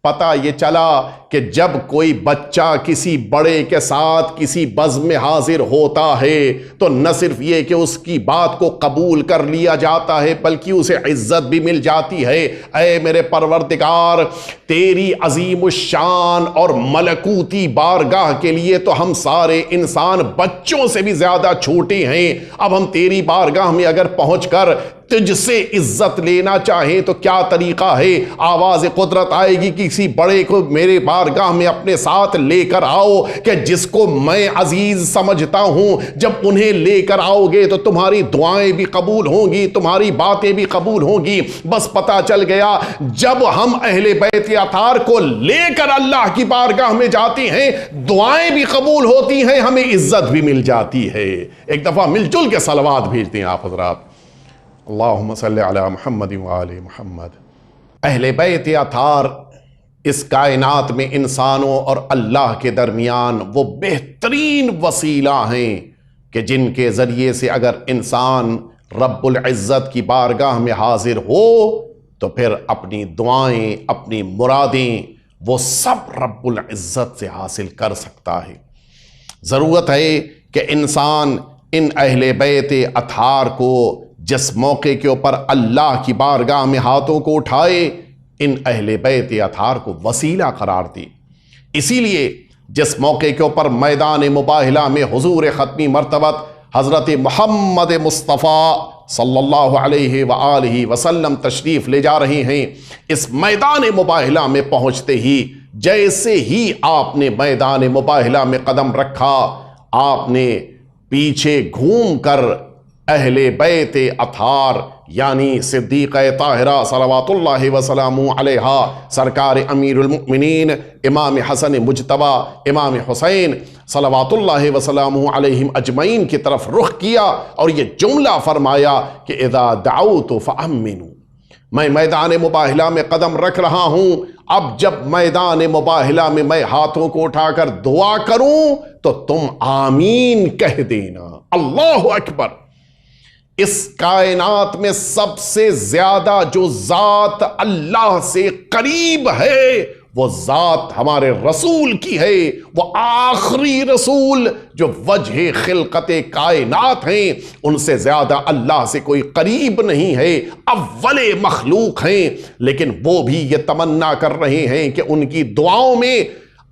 پتہ یہ چلا کہ جب کوئی بچہ کسی بڑے کے ساتھ کسی بزم میں حاضر ہوتا ہے تو نہ صرف یہ کہ اس کی بات کو قبول کر لیا جاتا ہے بلکہ اسے عزت بھی مل جاتی ہے۔ اے میرے پروردگار، تیری عظیم الشان اور ملکوتی بارگاہ کے لیے تو ہم سارے انسان بچوں سے بھی زیادہ چھوٹے ہیں، اب ہم تیری بارگاہ میں اگر پہنچ کر تجھ سے عزت لینا چاہیں تو کیا طریقہ ہے؟ آواز قدرت آئے گی، کسی بڑے کو میرے بارگاہ میں اپنے ساتھ لے کر آؤ کہ جس کو میں عزیز سمجھتا ہوں، جب انہیں لے کر آؤ گے تو تمہاری دعائیں بھی قبول ہوں گی، تمہاری باتیں بھی قبول ہوں گی۔ بس پتہ چل گیا جب ہم اہل بیت اطہار کو لے کر اللہ کی بارگاہ میں جاتے ہیں، دعائیں بھی قبول ہوتی ہیں، ہمیں عزت بھی مل جاتی ہے۔ ایک دفعہ مل جل کے صلوات بھیجتے ہیں آپ حضرات، اللہم صلی علی محمد وآل محمد۔ اہل بیت اطہار اس کائنات میں انسانوں اور اللہ کے درمیان وہ بہترین وسیلہ ہیں کہ جن کے ذریعے سے اگر انسان رب العزت کی بارگاہ میں حاضر ہو تو پھر اپنی دعائیں، اپنی مرادیں وہ سب رب العزت سے حاصل کر سکتا ہے۔ ضرورت ہے کہ انسان ان اہل بیت اطہار کو جس موقع کے اوپر اللہ کی بارگاہ میں ہاتھوں کو اٹھائے، ان اہل بیت اطہار کو وسیلہ قرار دی۔ اسی لیے جس موقع کے اوپر میدان مباہلہ میں حضور ختمی مرتبت حضرت محمد مصطفیٰ صلی اللہ علیہ وآلہ وسلم تشریف لے جا رہے ہیں، اس میدان مباہلہ میں پہنچتے ہی جیسے ہی آپ نے میدان مباہلہ میں قدم رکھا، آپ نے پیچھے گھوم کر اہل بیت اطہار یعنی صدیقہ طاہرہ صلوات اللہ وسلامہ علیہا، سرکار امیر المؤمنین امام حسن مجتبی امام حسین صلوات اللہ وسلامہ علیہم اجمعین کی طرف رخ کیا اور یہ جملہ فرمایا کہ اذا دعوت فامنوا، میں میدان مباہلہ میں قدم رکھ رہا ہوں، اب جب میدان مباہلہ میں میں ہاتھوں کو اٹھا کر دعا کروں تو تم آمین کہہ دینا۔ اللہ اکبر! اس کائنات میں سب سے زیادہ جو ذات اللہ سے قریب ہے وہ ذات ہمارے رسول کی ہے، وہ آخری رسول جو وجہ خلقت کائنات ہیں، ان سے زیادہ اللہ سے کوئی قریب نہیں ہے، اول مخلوق ہیں، لیکن وہ بھی یہ تمنا کر رہے ہیں کہ ان کی دعاؤں میں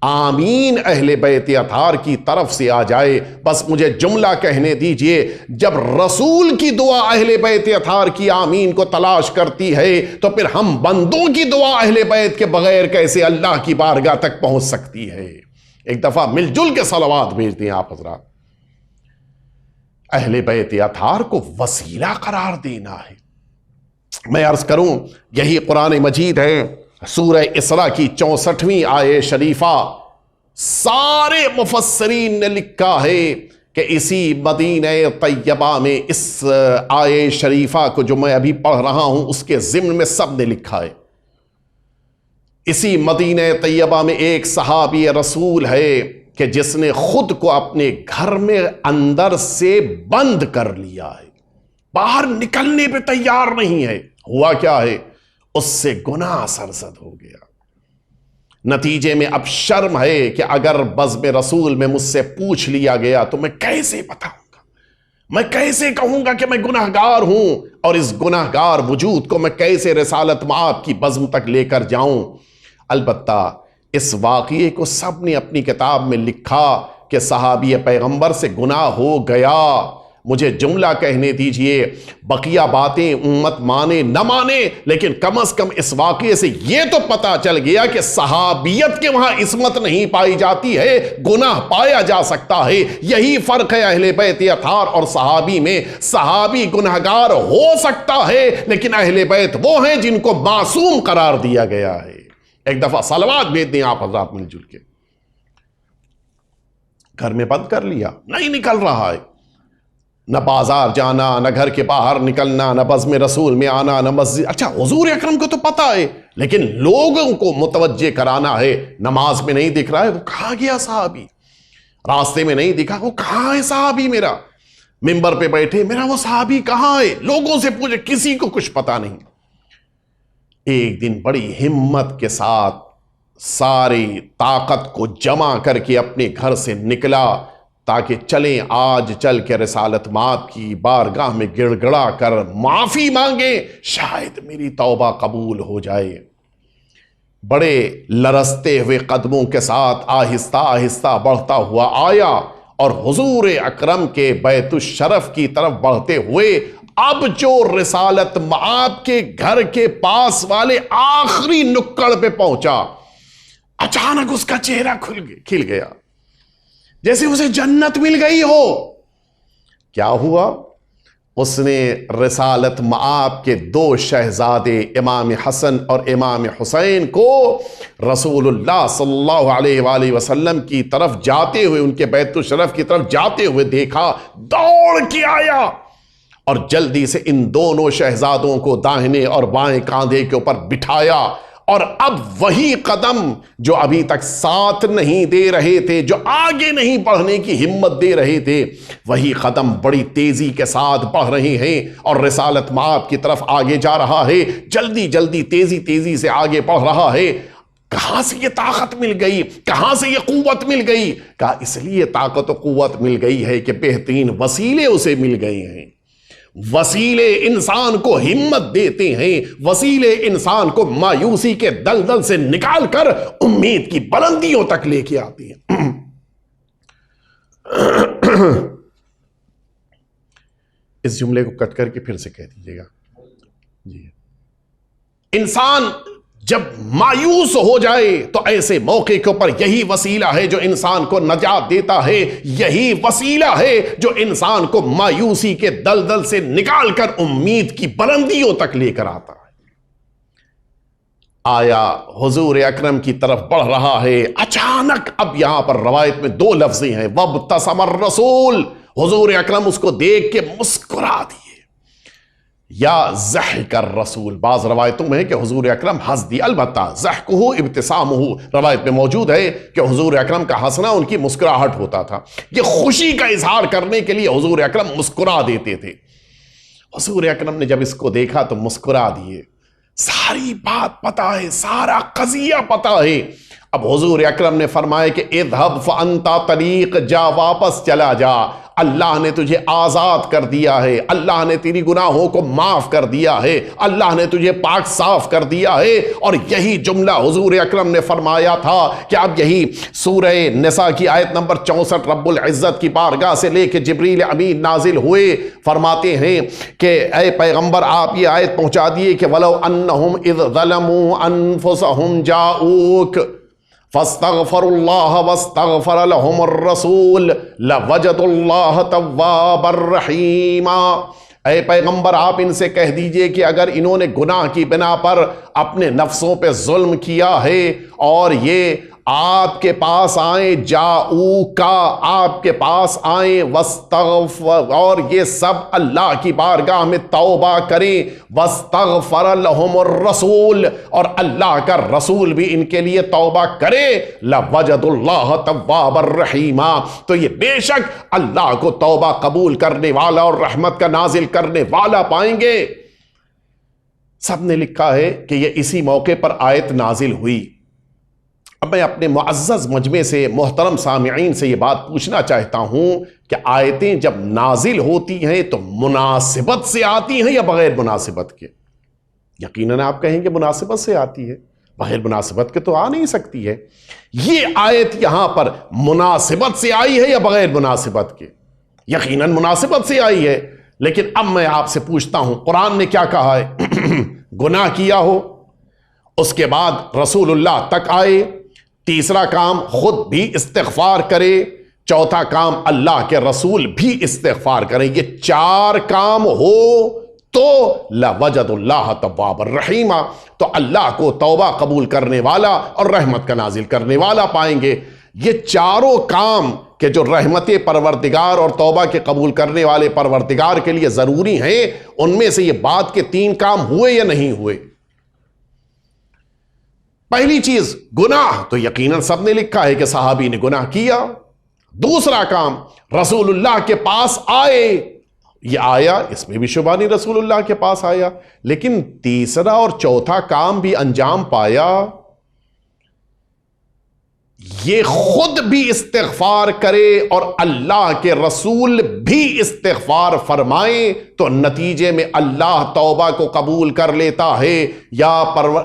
آمین اہل بیت اطہار کی طرف سے آ جائے۔ بس مجھے جملہ کہنے دیجئے، جب رسول کی دعا اہل بیت اطہار کی آمین کو تلاش کرتی ہے تو پھر ہم بندوں کی دعا اہل بیت کے بغیر کیسے اللہ کی بارگاہ تک پہنچ سکتی ہے؟ ایک دفعہ مل جل کے صلوات بھیج دیں آپ حضرات۔ اہل بیت اطہار کو وسیلہ قرار دینا ہے۔ میں عرض کروں، یہی قرآن مجید ہے، سورہ اسراء کی 64ویں آیہ شریفہ، سارے مفسرین نے لکھا ہے کہ اسی مدینہ طیبہ میں اس آیہ شریفہ کو جو میں ابھی پڑھ رہا ہوں اس کے ضمن میں سب نے لکھا ہے۔ اسی مدینہ طیبہ میں ایک صحابی رسول ہے کہ جس نے خود کو اپنے گھر میں اندر سے بند کر لیا ہے، باہر نکلنے پہ تیار نہیں ہے۔ ہوا کیا ہے؟ اس سے گناہ سرزد ہو گیا۔ نتیجے میں اب شرم ہے کہ اگر بزم رسول میں مجھ سے پوچھ لیا گیا تو میں کیسے بتاؤں گا، میں کیسے کہوں گا کہ میں گناہگار ہوں، اور اس گناہگار وجود کو میں کیسے رسالت مآب کی بزم تک لے کر جاؤں؟ البتہ اس واقعے کو سب نے اپنی کتاب میں لکھا کہ صحابی پیغمبر سے گناہ ہو گیا۔ مجھے جملہ کہنے دیجئے، بقیہ باتیں امت مانے نہ مانے، لیکن کم از کم اس واقعے سے یہ تو پتا چل گیا کہ صحابیت کے وہاں عصمت نہیں پائی جاتی ہے، گناہ پایا جا سکتا ہے۔ یہی فرق ہے اہل بیت اطہار اور صحابی میں۔ صحابی گناہگار ہو سکتا ہے، لیکن اہل بیت وہ ہیں جن کو معصوم قرار دیا گیا ہے۔ ایک دفعہ صلوات بھیج دیں آپ حضرات مل جل کے۔ گھر میں بند کر لیا، نہیں نکل رہا ہے، نہ بازار جانا، نہ گھر کے باہر نکلنا، نہ بزم رسول میں آنا، نہ مسجد۔ اچھا حضور اکرم کو تو پتا ہے، لیکن لوگوں کو متوجہ کرانا ہے۔ نماز میں نہیں دکھ رہا ہے، وہ کہاں گیا صحابی؟ راستے میں نہیں دکھا، وہ کہاں ہے صحابی میرا؟ ممبر پہ بیٹھے، میرا وہ صحابی کہاں ہے؟ لوگوں سے پوچھے، کسی کو کچھ پتا نہیں۔ ایک دن بڑی ہمت کے ساتھ ساری طاقت کو جمع کر کے اپنے گھر سے نکلا تاکہ چلیں آج چل کے رسالت مآب کی بارگاہ میں گڑ گڑا کر معافی مانگے، شاید میری توبہ قبول ہو جائے۔ بڑے لرزتے ہوئے قدموں کے ساتھ آہستہ آہستہ بڑھتا ہوا آیا اور حضور اکرم کے بیت الشرف کی طرف بڑھتے ہوئے اب جو رسالت مآب کے گھر کے پاس والے آخری نکڑ پہ پہنچا، اچانک اس کا چہرہ کھل گیا جیسے اسے جنت مل گئی ہو۔ کیا ہوا؟ اس نے رسالت مآب کے دو شہزادے امام حسن اور امام حسین کو رسول اللہ صلی اللہ علیہ وآلہ وسلم کی طرف جاتے ہوئے، ان کے بیت الشرف کی طرف جاتے ہوئے دیکھا، دوڑ کے آیا اور جلدی سے ان دونوں شہزادوں کو داہنے اور بائیں کاندھے کے اوپر بٹھایا، اور اب وہی قدم جو ابھی تک ساتھ نہیں دے رہے تھے، جو آگے نہیں بڑھنے کی ہمت دے رہے تھے، وہی قدم بڑی تیزی کے ساتھ بڑھ رہے ہیں اور رسالت مآب کی طرف آگے جا رہا ہے، جلدی جلدی تیزی سے آگے بڑھ رہا ہے۔ کہاں سے یہ طاقت مل گئی؟ کہاں سے یہ قوت مل گئی؟ کہا اس لیے طاقت و قوت مل گئی ہے کہ بہترین وسیلے اسے مل گئے ہیں۔ وسیلے انسان کو ہمت دیتے ہیں، وسیلے انسان کو مایوسی کے دلدل سے نکال کر امید کی بلندیوں تک لے کے آتے ہیں۔ اس جملے کو کٹ کر کے پھر سے کہہ دیجیے گا۔ جی، انسان جب مایوس ہو جائے تو ایسے موقع کے اوپر یہی وسیلہ ہے جو انسان کو نجات دیتا ہے، یہی وسیلہ ہے جو انسان کو مایوسی کے دلدل سے نکال کر امید کی بلندیوں تک لے کر آتا ہے۔ آیا حضور اکرم کی طرف بڑھ رہا ہے، اچانک اب یہاں پر روایت میں دو لفظیں ہیں، وابتسم الرسول، حضور اکرم اس کو دیکھ کے مسکرا دیے، یا ضحک الرسول، بعض روایتوں میں ہے کہ حضور اکرم ہنس دی، البتہ ضحکہ ابتسامہ روایت میں موجود ہے کہ حضور اکرم کا ہنسنا ان کی مسکراہٹ ہوتا تھا، یہ خوشی کا اظہار کرنے کے لیے حضور اکرم مسکرا دیتے تھے۔ حضور اکرم نے جب اس کو دیکھا تو مسکرا دیے، ساری بات پتا ہے، سارا قضیہ پتا ہے۔ اب حضور اکرم نے فرمایا کہ اذهب فانت طلیق، جا واپس چلا جا، اللہ نے تجھے آزاد کر دیا ہے، اللہ نے تیری گناہوں کو معاف کر دیا ہے، اللہ نے تجھے پاک صاف کر دیا ہے۔ اور یہی جملہ حضور اکرم نے فرمایا تھا کہ اب یہی سورہ نساء کی آیت نمبر 64 رب العزت کی بارگاہ سے لے کے جبریل امین نازل ہوئے، فرماتے ہیں کہ اے پیغمبر آپ یہ آیت پہنچا دیے کہ وَلَوْ أَنَّهُمْ إِذْ ظَلَمُوا أَنفُسَهُمْ جَاءُوكَ فاستغفروا الله واستغفر لهم الرسول لوجدوا الله توابا رحیما۔ اے پیغمبر آپ ان سے کہہ دیجئے کہ اگر انہوں نے گناہ کی بنا پر اپنے نفسوں پہ ظلم کیا ہے اور یہ آپ کے پاس آئیں، جاؤکا آپ کے پاس آئیں، واستغفر اور یہ سب اللہ کی بارگاہ میں توبہ کریں، واستغفر لهم الرسول اور اللہ کا رسول بھی ان کے لیے توبہ کرے، لوجدوا اللہ توابا رحیما، تو یہ بے شک اللہ کو توبہ قبول کرنے والا اور رحمت کا نازل کرنے والا پائیں گے۔ سب نے لکھا ہے کہ یہ اسی موقع پر آیت نازل ہوئی۔ اب میں اپنے معزز مجمع سے، محترم سامعین سے یہ بات پوچھنا چاہتا ہوں کہ آیتیں جب نازل ہوتی ہیں تو مناسبت سے آتی ہیں یا بغیر مناسبت کے؟ یقیناً آپ کہیں گے مناسبت سے آتی ہے، بغیر مناسبت کے تو آ نہیں سکتی ہے۔ یہ آیت یہاں پر مناسبت سے آئی ہے یا بغیر مناسبت کے؟ یقیناً مناسبت سے آئی ہے۔ لیکن اب میں آپ سے پوچھتا ہوں، قرآن نے کیا کہا ہے؟ گناہ کیا ہو، اس کے بعد رسول اللہ تک آئے، تیسرا کام خود بھی استغفار کرے، چوتھا کام اللہ کے رسول بھی استغفار کریں، یہ چار کام ہو تو لوجد اللہ توابا رحیما، تو اللہ کو توبہ قبول کرنے والا اور رحمت کا نازل کرنے والا پائیں گے۔ یہ چاروں کام کہ جو رحمت پروردگار اور توبہ کے قبول کرنے والے پروردگار کے لیے ضروری ہیں، ان میں سے یہ بات کے تین کام ہوئے یا نہیں ہوئے؟ پہلی چیز گناہ، تو یقیناً سب نے لکھا ہے کہ صحابی نے گناہ کیا۔ دوسرا کام رسول اللہ کے پاس آئے، یہ آیا، اس میں بھی شبہ نہیں رسول اللہ کے پاس آیا، لیکن تیسرا اور چوتھا کام بھی انجام پایا، یہ خود بھی استغفار کرے اور اللہ کے رسول بھی استغفار فرمائیں، تو نتیجے میں اللہ توبہ کو قبول کر لیتا ہے۔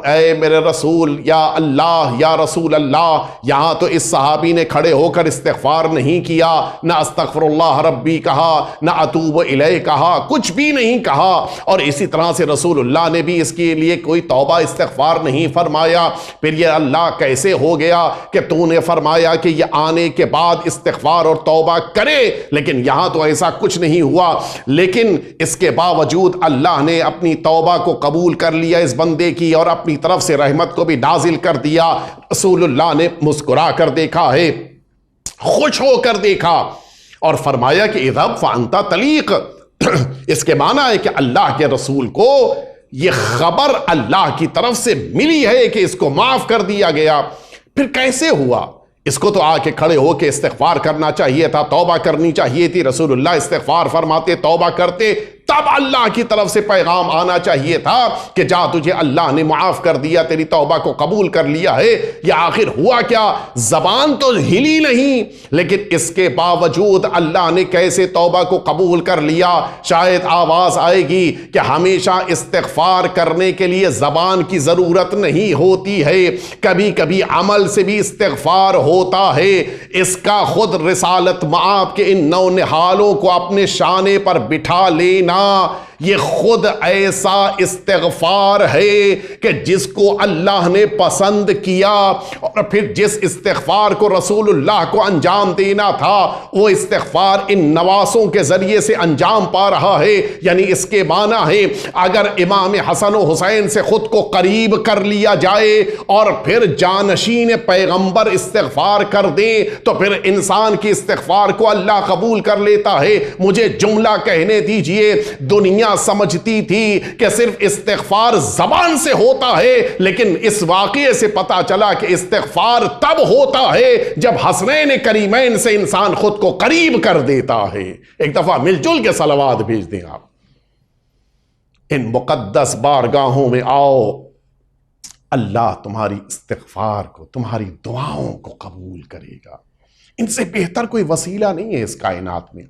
اے میرے رسول، یا اللہ، یا رسول اللہ، یہاں تو اس صحابی نے کھڑے ہو کر استغفار نہیں کیا، نہ استغفر اللہ ربی کہا، نہ اتوب الیہ کہا، کچھ بھی نہیں کہا، اور اسی طرح سے رسول اللہ نے بھی اس کے لیے کوئی توبہ استغفار نہیں فرمایا۔ پھر یہ اللہ کیسے ہو گیا کہ تو نے فرمایا کہ یہ آنے کے بعد استغفار اور توبہ کرے، لیکن یہاں تو ایسا کچھ نہیں ہوا۔ لیکن اس کے باوجود اللہ نے اپنی توبہ کو قبول کر لیا اس بندے کی، اور اپنی طرف سے رحمت کو بھی نازل کر دیا۔ رسول اللہ نے مسکرا کر دیکھا ہے، خوش ہو کر دیکھا، اور فرمایا کہ اذهب فانت طلیق۔ اس کے معنی ہے کہ اللہ کے رسول کو یہ خبر اللہ کی طرف سے ملی ہے کہ اس کو معاف کر دیا گیا۔ پھر کیسے ہوا؟ اس کو تو آ کے کھڑے ہو کے استغفار کرنا چاہیے تھا، توبہ کرنی چاہیے تھی، رسول اللہ استغفار فرماتے، توبہ کرتے، تب اللہ کی طرف سے پیغام آنا چاہیے تھا کہ جا تجھے اللہ نے معاف کر دیا، تیری توبہ کو قبول کر لیا ہے۔ یہ آخر ہوا کیا؟ زبان تو ہلی نہیں، لیکن اس کے باوجود اللہ نے کیسے توبہ کو قبول کر لیا؟ شاید آواز آئے گی کہ ہمیشہ استغفار کرنے کے لیے زبان کی ضرورت نہیں ہوتی ہے، کبھی کبھی عمل سے بھی استغفار ہوتا ہے۔ اس کا خود رسالت مآب کے ان نو نہالوں کو اپنے شانے پر بٹھا لینا، یہ خود ایسا استغفار ہے کہ جس کو اللہ نے پسند کیا، اور پھر جس استغفار کو رسول اللہ کو انجام دینا تھا وہ استغفار ان نواسوں کے ذریعے سے انجام پا رہا ہے۔ یعنی اس کے معنی ہے اگر امام حسن و حسین سے خود کو قریب کر لیا جائے اور پھر جانشین پیغمبر استغفار کر دے تو پھر انسان کی استغفار کو اللہ قبول کر لیتا ہے۔ مجھے جملہ کہنے دیجئے، دنیا سمجھتی تھی کہ صرف استغفار زبان سے ہوتا ہے، لیکن اس واقعے سے پتا چلا کہ استغفار تب ہوتا ہے جب حسنین کریمین سے انسان خود کو قریب کر دیتا ہے۔ ایک دفعہ مل جل کے صلوات بھیج دیں آپ۔ ان مقدس بارگاہوں میں آؤ، اللہ تمہاری استغفار کو، تمہاری دعاؤں کو قبول کرے گا۔ ان سے بہتر کوئی وسیلہ نہیں ہے اس کائنات میں،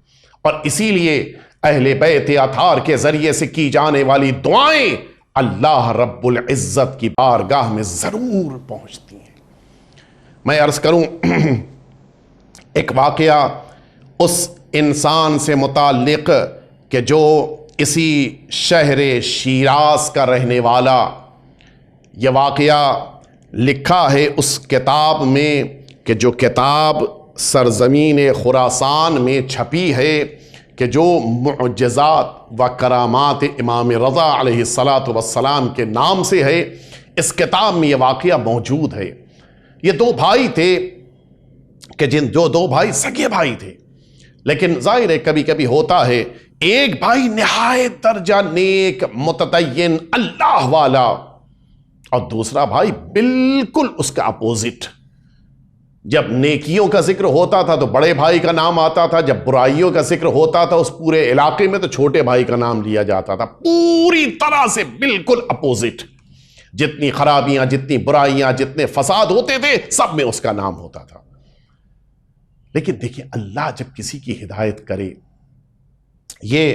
اور اسی لیے اہل بیت اطہار کے ذریعے سے کی جانے والی دعائیں اللہ رب العزت کی بارگاہ میں ضرور پہنچتی ہیں۔ میں عرض کروں ایک واقعہ اس انسان سے متعلق کہ جو اسی شہر شیراز کا رہنے والا، یہ واقعہ لکھا ہے اس کتاب میں کہ جو کتاب سرزمین خراسان میں چھپی ہے، کہ جو معجزات و کرامات امام رضا علیہ السلام کے نام سے ہے، اس کتاب میں یہ واقعہ موجود ہے۔ یہ دو بھائی تھے کہ جو دو بھائی سگے بھائی تھے، لیکن ظاہر ہے کبھی کبھی ہوتا ہے ایک بھائی نہایت درجہ نیک متدین اللہ والا اور دوسرا بھائی بالکل اس کا اپوزٹ۔ جب نیکیوں کا ذکر ہوتا تھا تو بڑے بھائی کا نام آتا تھا، جب برائیوں کا ذکر ہوتا تھا اس پورے علاقے میں تو چھوٹے بھائی کا نام لیا جاتا تھا۔ پوری طرح سے بالکل اپوزٹ، جتنی خرابیاں، جتنی برائیاں، جتنے فساد ہوتے تھے سب میں اس کا نام ہوتا تھا۔ لیکن دیکھیں اللہ جب کسی کی ہدایت کرے، یہ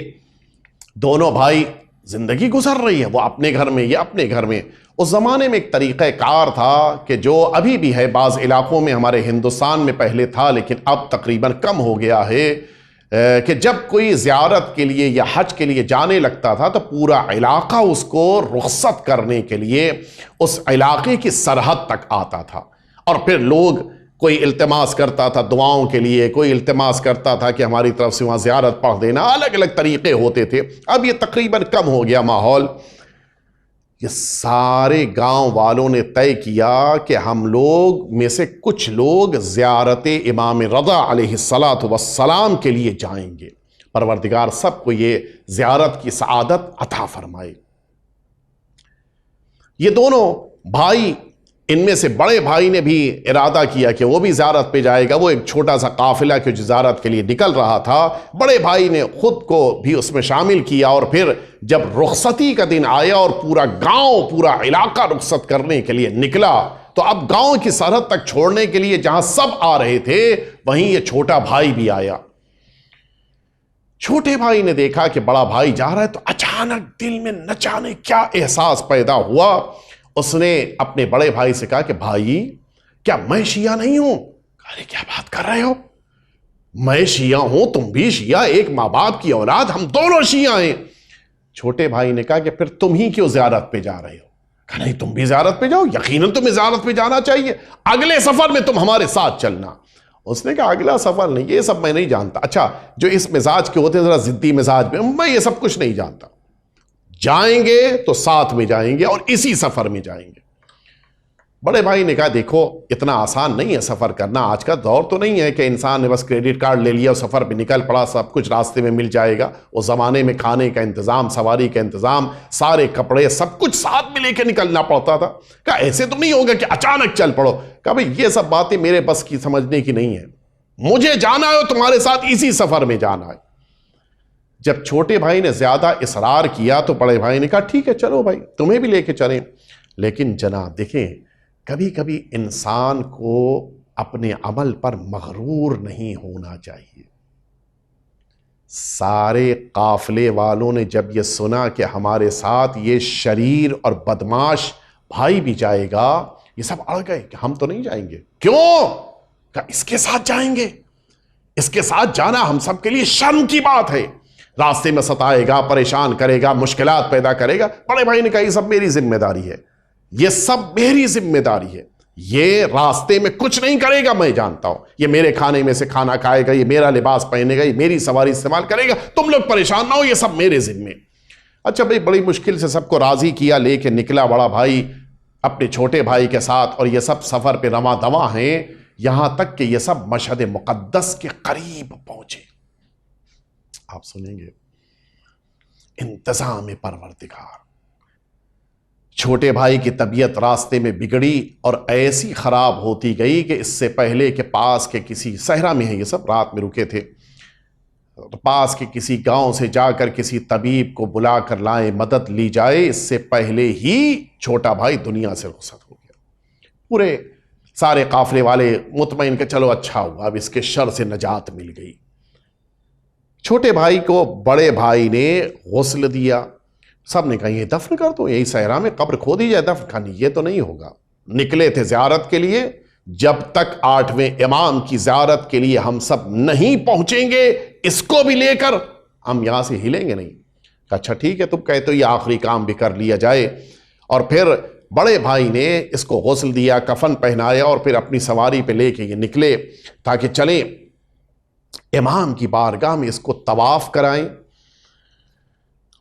دونوں بھائی زندگی گزر رہی ہے، وہ اپنے گھر میں، یہ اپنے گھر میں۔ اس زمانے میں ایک طریقہ کار تھا کہ جو ابھی بھی ہے بعض علاقوں میں، ہمارے ہندوستان میں پہلے تھا لیکن اب تقریباً کم ہو گیا ہے، کہ جب کوئی زیارت کے لیے یا حج کے لیے جانے لگتا تھا تو پورا علاقہ اس کو رخصت کرنے کے لیے اس علاقے کی سرحد تک آتا تھا، اور پھر لوگ کوئی التماس کرتا تھا دعاؤں کے لیے، کوئی التماس کرتا تھا کہ ہماری طرف سے وہاں زیارت پڑھ دینا، الگ الگ طریقے ہوتے تھے۔ اب یہ تقریباً کم ہو گیا ماحول۔ یہ سارے گاؤں والوں نے طے کیا کہ ہم لوگ میں سے کچھ لوگ زیارت امام رضا علیہ السلام کے لیے جائیں گے، پروردگار سب کو یہ زیارت کی سعادت عطا فرمائے۔ یہ دونوں بھائی، ان میں سے بڑے بھائی نے بھی ارادہ کیا کہ وہ بھی زیارت پہ جائے گا۔ وہ ایک چھوٹا سا قافلہ کہ جو زیارت کے لیے نکل رہا تھا، بڑے بھائی نے خود کو بھی اس میں شامل کیا، اور پھر جب رخصتی کا دن آیا اور پورا گاؤں، پورا علاقہ رخصت کرنے کے لیے نکلا، تو اب گاؤں کی سرحد تک چھوڑنے کے لیے جہاں سب آ رہے تھے وہیں یہ چھوٹا بھائی بھی آیا۔ چھوٹے بھائی نے دیکھا کہ بڑا بھائی جا رہا ہے تو اچانک دل میں نہ جانے کیا احساس پیدا ہوا۔ اس نے اپنے بڑے بھائی سے کہا کہ بھائی کیا میں شیعہ نہیں ہوں؟ ارے کیا بات کر رہے ہو، میں شیعہ ہوں، تم بھی شیعہ، ایک ماں باپ کی اولاد، ہم دونوں شیعہ ہیں۔ چھوٹے بھائی نے کہا کہ پھر تم ہی کیوں زیارت پہ جا رہے ہو؟ کہا نہیں تم بھی زیارت پہ جاؤ، یقیناً تمہیں زیارت پہ جانا چاہیے، اگلے سفر میں تم ہمارے ساتھ چلنا۔ اس نے کہا اگلا سفر نہیں، یہ سب میں نہیں جانتا۔ اچھا جو اس مزاج کے ہوتے ہیں ذرا ضدی مزاج میں یہ سب کچھ نہیں جانتا، جائیں گے تو ساتھ میں جائیں گے اور اسی سفر میں جائیں گے۔ بڑے بھائی نے کہا دیکھو اتنا آسان نہیں ہے سفر کرنا، آج کا دور تو نہیں ہے کہ انسان نے بس کریڈٹ کارڈ لے لیا اور سفر پہ نکل پڑا، سب کچھ راستے میں مل جائے گا۔ اس زمانے میں کھانے کا انتظام، سواری کا انتظام، سارے کپڑے سب کچھ ساتھ میں لے کے نکلنا پڑتا تھا۔ کہا ایسے تو نہیں ہوگا کہ اچانک چل پڑو۔ کہا بھئی یہ سب باتیں میرے بس کی سمجھنے کی نہیں ہے، مجھے جانا ہے تمہارے ساتھ اسی سفر میں جانا ہے۔ جب چھوٹے بھائی نے زیادہ اصرار کیا تو بڑے بھائی نے کہا ٹھیک ہے چلو بھائی تمہیں بھی لے کے چلیں۔ لیکن جناب دیکھیں کبھی کبھی انسان کو اپنے عمل پر مغرور نہیں ہونا چاہیے۔ سارے قافلے والوں نے جب یہ سنا کہ ہمارے ساتھ یہ شریر اور بدماش بھائی بھی جائے گا، یہ سب اڑ گئے کہ ہم تو نہیں جائیں گے۔ کیوں؟ کہ اس کے ساتھ جائیں گے، اس کے ساتھ جانا ہم سب کے لیے شرم کی بات ہے۔ راستے میں ستائے گا، پریشان کرے گا، مشکلات پیدا کرے گا۔ بڑے بھائی نے کہا یہ سب میری ذمہ داری ہے، یہ سب میری ذمہ داری ہے، یہ راستے میں کچھ نہیں کرے گا، میں جانتا ہوں، یہ میرے کھانے میں سے کھانا کھائے گا، یہ میرا لباس پہنے گا، یہ میری سواری استعمال کرے گا، تم لوگ پریشان نہ ہو، یہ سب میرے ذمے۔ اچھا بھائی، بڑی مشکل سے سب کو راضی کیا، لے کے نکلا بڑا بھائی اپنے چھوٹے بھائی کے ساتھ، اور یہ سب سفر پہ رواں دواں ہیں، یہاں تک کہ یہ سب مشہد مقدس کے قریب پہنچے۔ آپ سنیں گے انتظام پروردگار۔ چھوٹے بھائی کی طبیعت راستے میں بگڑی اور ایسی خراب ہوتی گئی کہ اس سے پہلے کہ پاس کے کسی صحرا میں ہیں، یہ سب رات میں رکے تھے، پاس کے کسی گاؤں سے جا کر کسی طبیب کو بلا کر لائیں، مدد لی جائے، اس سے پہلے ہی چھوٹا بھائی دنیا سے رخصت ہو گیا۔ پورے سارے قافلے والے مطمئن کہ چلو اچھا ہوا، اب اس کے شر سے نجات مل گئی۔ چھوٹے بھائی کو بڑے بھائی نے غسل دیا، سب نے کہا یہ دفن کر دو، یہی صحرا میں قبر کھو دی جائے، دفن کرنی، یہ تو نہیں ہوگا۔ نکلے تھے زیارت کے لیے، جب تک 8ویں امام کی زیارت کے لیے ہم سب نہیں پہنچیں گے، اس کو بھی لے کر ہم یہاں سے ہلیں گے نہیں۔ اچھا ٹھیک ہے، تم کہتے ہو یہ آخری کام بھی کر لیا جائے۔ اور پھر بڑے بھائی نے اس کو غسل دیا، کفن پہنایا، اور پھر اپنی سواری پہ لے کے یہ نکلے تاکہ چلیں امام کی بارگاہ میں اس کو طواف کرائیں،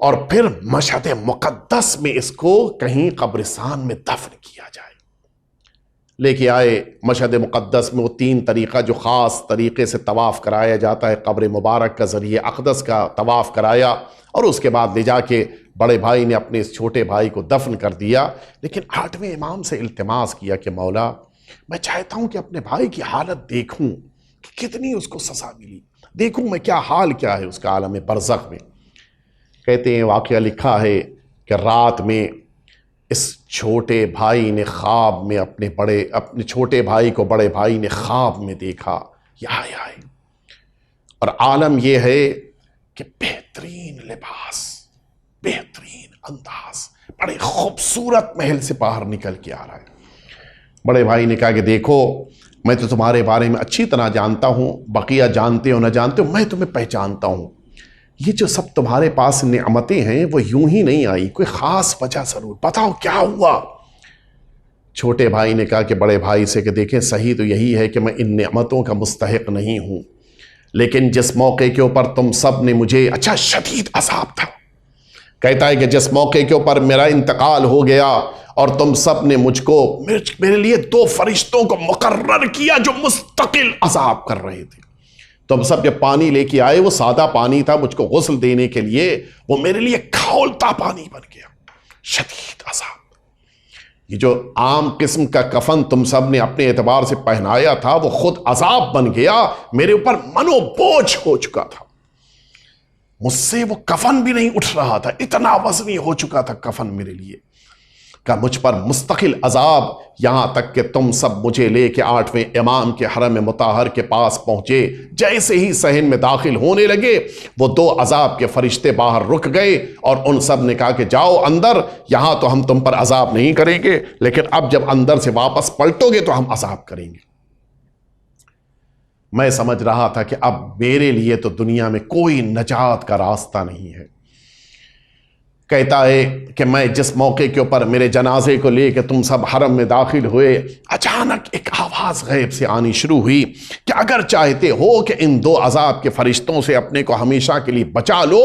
اور پھر مشہد مقدس میں اس کو کہیں قبرستان میں دفن کیا جائے۔ لے کے آئے مشہد مقدس میں، وہ 3 طریقہ جو خاص طریقے سے طواف کرایا جاتا ہے، قبر مبارک کا ذریعہ اقدس کا طواف کرایا، اور اس کے بعد لے جا کے بڑے بھائی نے اپنے اس چھوٹے بھائی کو دفن کر دیا۔ لیکن 8ویں امام سے التماس کیا کہ مولا، میں چاہتا ہوں کہ اپنے بھائی کی حالت دیکھوں کہ کتنی اس کو سزا ملی، دیکھوں میں کیا حال کیا ہے اس کا عالم برزخ میں۔ کہتے ہیں واقعہ لکھا ہے کہ رات میں اس چھوٹے بھائی نے خواب میں اپنے چھوٹے بھائی کو بڑے بھائی نے خواب میں دیکھا، یہ آئے، اور عالم یہ ہے کہ بہترین لباس، بہترین انداز، بڑے خوبصورت محل سے باہر نکل کے آ رہا ہے۔ بڑے بھائی نے کہا کہ دیکھو، میں تو تمہارے بارے میں اچھی طرح جانتا ہوں، بقیہ جانتے ہو نہ جانتے ہو، میں تمہیں پہچانتا ہوں، یہ جو سب تمہارے پاس نعمتیں ہیں وہ یوں ہی نہیں آئی، کوئی خاص وجہ ضرور، بتاؤ کیا ہوا۔ چھوٹے بھائی نے کہا کہ بڑے بھائی سے کہ دیکھیں، صحیح تو یہی ہے کہ میں ان نعمتوں کا مستحق نہیں ہوں، لیکن جس موقع کے اوپر تم سب نے مجھے، اچھا شدید عذاب تھا، کہتا ہے کہ جس موقع کے اوپر میرا انتقال ہو گیا اور تم سب نے مجھ کو، میرے لیے 2 فرشتوں کو مقرر کیا جو مستقل عذاب کر رہے تھے۔ تم سب جب پانی لے کے آئے، وہ سادہ پانی تھا مجھ کو غسل دینے کے لیے، وہ میرے لیے کھولتا پانی بن گیا، شدید عذاب۔ یہ جو عام قسم کا کفن تم سب نے اپنے اعتبار سے پہنایا تھا، وہ خود عذاب بن گیا، میرے اوپر منو بوجھ ہو چکا تھا، مجھ سے وہ کفن بھی نہیں اٹھ رہا تھا، اتنا وزنی ہو چکا تھا کفن میرے لیے، کہ مجھ پر مستقل عذاب، یہاں تک کہ تم سب مجھے لے کے 8ویں امام کے حرم مطہر کے پاس پہنچے، جیسے ہی صحن میں داخل ہونے لگے، وہ 2 عذاب کے فرشتے باہر رک گئے، اور ان سب نے کہا کہ جاؤ اندر، یہاں تو ہم تم پر عذاب نہیں کریں گے، لیکن اب جب اندر سے واپس پلٹو گے تو ہم عذاب کریں گے۔ میں سمجھ رہا تھا کہ اب میرے لیے تو دنیا میں کوئی نجات کا راستہ نہیں ہے۔ کہتا ہے کہ میں جس موقع کے اوپر میرے جنازے کو لے کے تم سب حرم میں داخل ہوئے، اچانک ایک آواز غیب سے آنی شروع ہوئی کہ اگر چاہتے ہو کہ ان 2 عذاب کے فرشتوں سے اپنے کو ہمیشہ کے لیے بچا لو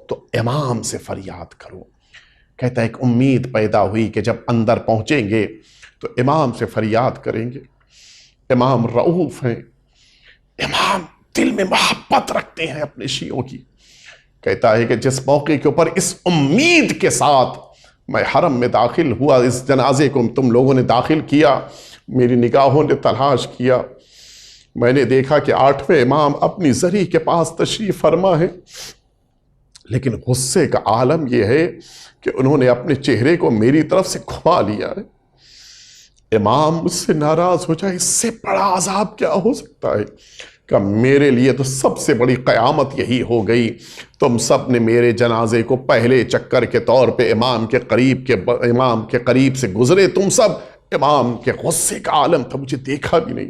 تو امام سے فریاد کرو۔ کہتا ہے ایک امید پیدا ہوئی کہ جب اندر پہنچیں گے تو امام سے فریاد کریں گے، امام رؤوف ہیں، امام دل میں محبت رکھتے ہیں اپنے شیعوں کی۔ کہتا ہے کہ جس موقع کے اوپر اس امید کے ساتھ میں حرم میں داخل ہوا، اس جنازے کو تم لوگوں نے داخل کیا، میری نگاہوں نے تلاش کیا، میں نے دیکھا کہ 8ویں امام اپنی زری کے پاس تشریف فرما ہے، لیکن غصے کا عالم یہ ہے کہ انہوں نے اپنے چہرے کو میری طرف سے گھما لیا ہے۔ امام مجھ سے ناراض ہو جائے، اس سے بڑا عذاب کیا ہو سکتا ہے؟ کہ میرے لیے تو سب سے بڑی قیامت یہی ہو گئی، تم سب نے میرے جنازے کو پہلے چکر کے طور پہ امام کے قریب سے گزرے، تم سب، امام کے غصے کا عالم تھا، مجھے دیکھا بھی نہیں۔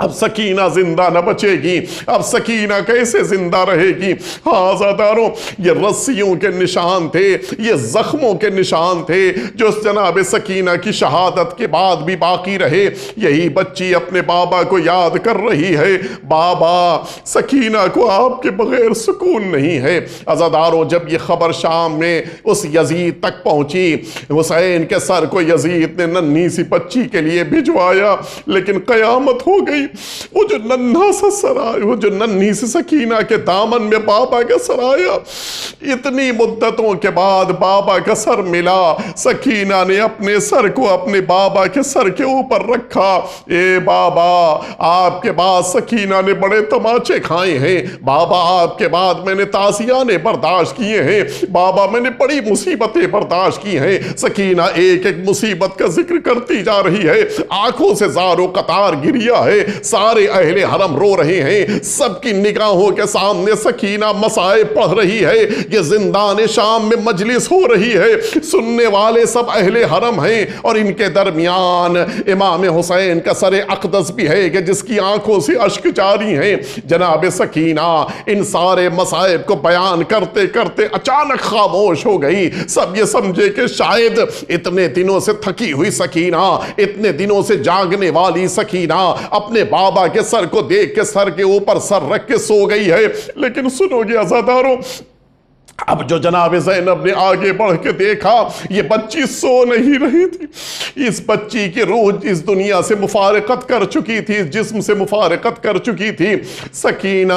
اب سکینہ زندہ نہ بچے گی، اب سکینہ کیسے زندہ رہے گی؟ ہاں عزاداروں، یہ رسیوں کے نشان تھے، یہ زخموں کے نشان تھے جو جناب سکینہ کی شہادت کے بعد بھی باقی رہے۔ یہی بچی اپنے بابا کو یاد کر رہی ہے، بابا سکینہ کو آپ کے بغیر سکون نہیں ہے۔ عزاداروں، جب یہ خبر شام میں اس یزید تک پہنچی، حسین کے سر کو یزید نے ننھی سی بچی کے لیے بھجوایا، لیکن قیامت ہو گئی۔ وہ جو ننھا سا سر آیا، وہ جو ننھی سی سکینہ کے دامن میں بابا کا سر آیا، اتنی مدتوں کے بعد بابا کا سر ملا۔ سکینہ نے اپنے سر کو اپنے بابا کے سر کے اوپر رکھا۔ اے بابا، آپ کے بعد سکینہ نے بڑے تماچے کھائے ہیں، بابا آپ کے بعد میں نے تعزیانے برداشت کیے ہیں، بابا میں نے بڑی مصیبتیں برداشت کی ہیں۔ سکینہ ایک ایک مصیبت کا ذکر کرتی جا رہی ہے، آنکھوں سے زار و قطار گریا ہے، سارے اہل حرم رو رہے ہیں، سب کی نگاہوں کے سامنے سکینہ مصائب پڑھ رہی ہے۔ یہ زندان شام میں مجلس ہو رہی ہے، سننے والے سب اہل حرم ہیں، اور ان کے درمیان امام حسین کا سر اقدس بھی ہے کہ جس کی آنکھوں سے اشک جاری ہیں۔ جناب سکینہ ان سارے مصائب کو بیان کرتے کرتے اچانک خاموش ہو گئی۔ سب یہ سمجھے کہ شاید اتنے دنوں سے تھکی ہوئی سکینہ، اتنے دنوں سے جاگنے والی سکینہ اپنے بابا کے سر کو دیکھ کے سر کے اوپر سر رکھ کے سو گئی ہے۔ لیکن سنو گے عزاداروں، اب جو جناب زینب نے آگے بڑھ کے دیکھا، یہ بچی سو نہیں رہی تھی، اس بچی کی روح اس دنیا سے مفارقت کر چکی تھی، اس جسم سے مفارقت کر چکی تھی۔ سکینہ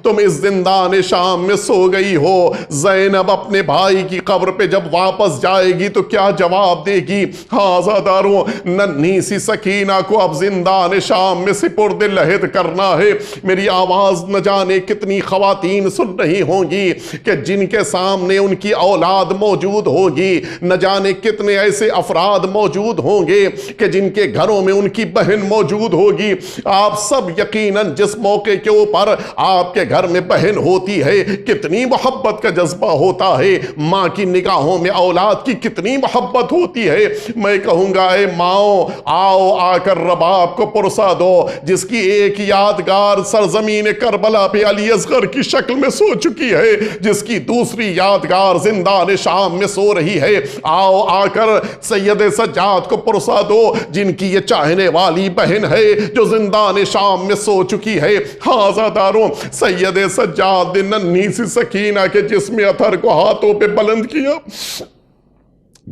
تم اس زندان شام میں سو گئی ہو، زینب اپنے بھائی کی قبر پہ جب واپس جائے گی تو کیا جواب دے گی؟ ہاں عزاداروں، ننھی سی سکینہ کو اب زندان شام میں سپرد لحد کرنا ہے۔ میری آواز نہ جانے کتنی خواتین سن رہی ہوں گی کہ جن کے سامنے ان کی اولاد موجود ہوگی، نہ جانے کتنے ایسے افراد موجود ہوں گے کہ جن کے گھروں میں ان کی بہن موجود ہوگی۔ آپ سب یقیناً جس موقع کے اوپر آپ کے گھر میں بہن ہوتی ہے، کتنی محبت کا جذبہ ہوتا ہے، ماں کی نگاہوں میں اولاد کی کتنی محبت ہوتی ہے۔ میں کہوں گا اے ماؤں، آؤ آ کر رباب کو پرسا دو، جس کی ایک یادگار سرزمین کربلا پہ علی اصغر کی شکل میں سو چکی ہے، جس کی دوسری یادگار زندان شام میں سو رہی ہے۔ آؤ آ کر سید سجاد کو پرسا دو، جن کی یہ چاہنے والی بہن ہے جو زندان شام میں سو چکی ہے۔ ہاں عزاداروں، سید سجاد نے ننھی سی سکینہ کے جسم اطہر کو ہاتھوں پہ بلند کیا۔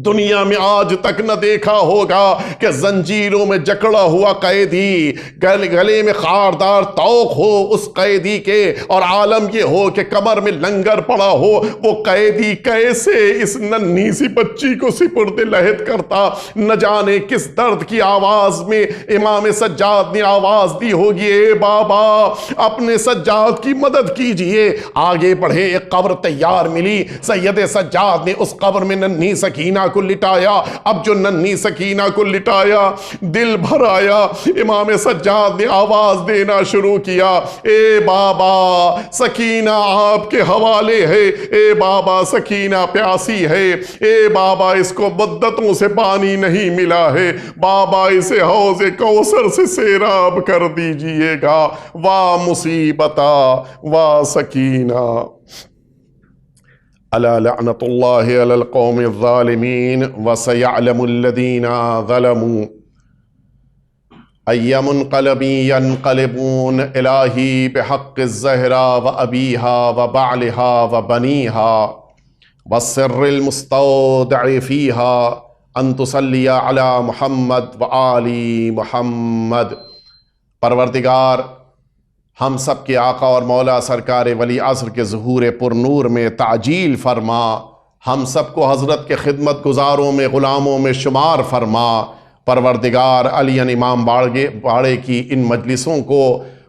دنیا میں آج تک نہ دیکھا ہوگا کہ زنجیروں میں جکڑا ہوا قیدی، گلے میں خاردار توق ہو اس قیدی کے، اور عالم یہ ہو کہ کمر میں لنگر پڑا ہو، وہ قیدی کیسے اس ننھی سی بچی کو سپرد لحد کرتا۔ نہ جانے کس درد کی آواز میں امام سجاد نے آواز دی ہوگی، اے بابا اپنے سجاد کی مدد کیجئے۔ آگے بڑھے، ایک قبر تیار ملی، سید سجاد نے اس قبر میں ننھی سکینہ کو لٹایا۔ اب جو ننھی سکینہ کو لٹایا، دل بھر آیا، امام سجاد نے آواز دینا شروع کیا، اے بابا سکینہ آپ کے حوالے ہے، اے بابا سکینہ پیاسی ہے، اے بابا اس کو مدتوں سے پانی نہیں ملا ہے، بابا اسے حوض کوثر سے سیراب کر دیجئے گا۔ واہ مصیبتا واہ سکینہ۔ الا لعنت اللہ علی القوم الظالمین وسیعلم الذین ظلموا ای منقلب ینقلبون الہی بحق الزہرا وابیہا وبعلہا وبنیہا والسر المستودع فیہا ان تصلی علی محمد وآل محمد۔ پروردگار ہم سب کے آقا اور مولا سرکار ولی عصر کے ظہور پر نور میں تعجیل فرما، ہم سب کو حضرت کے خدمت گزاروں میں غلاموں میں شمار فرما۔ پروردگار علی امام باڑے کی ان مجلسوں کو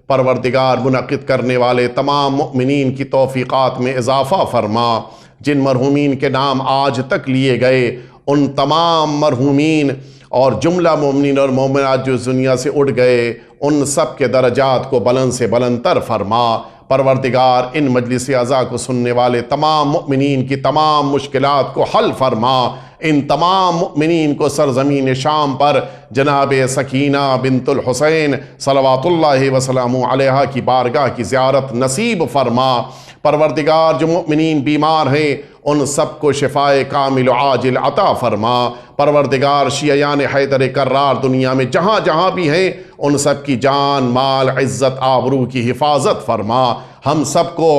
پروردگار منعقد کرنے والے تمام مؤمنین کی توفیقات میں اضافہ فرما۔ جن مرحومین کے نام آج تک لیے گئے، ان تمام مرحومین اور جملہ مومنین اور مومنات جو اس دنیا سے اٹھ گئے، ان سب کے درجات کو بلند سے بلند تر فرما۔ پروردگار ان مجلس اعزا کو سننے والے تمام مؤمنین کی تمام مشکلات کو حل فرما۔ ان تمام مؤمنین کو سرزمین شام پر جناب سکینہ بنت الحسین صلوات اللہ وسلامہ علیہا کی بارگاہ کی زیارت نصیب فرما۔ پروردگار جو مؤمنین بیمار ہیں ان سب کو شفائے کامل و عاجل عطا فرما۔ پروردگار شیعیان حیدر کرار دنیا میں جہاں جہاں بھی ہیں ان سب کی جان مال عزت آبرو کی حفاظت فرما۔ ہم سب کو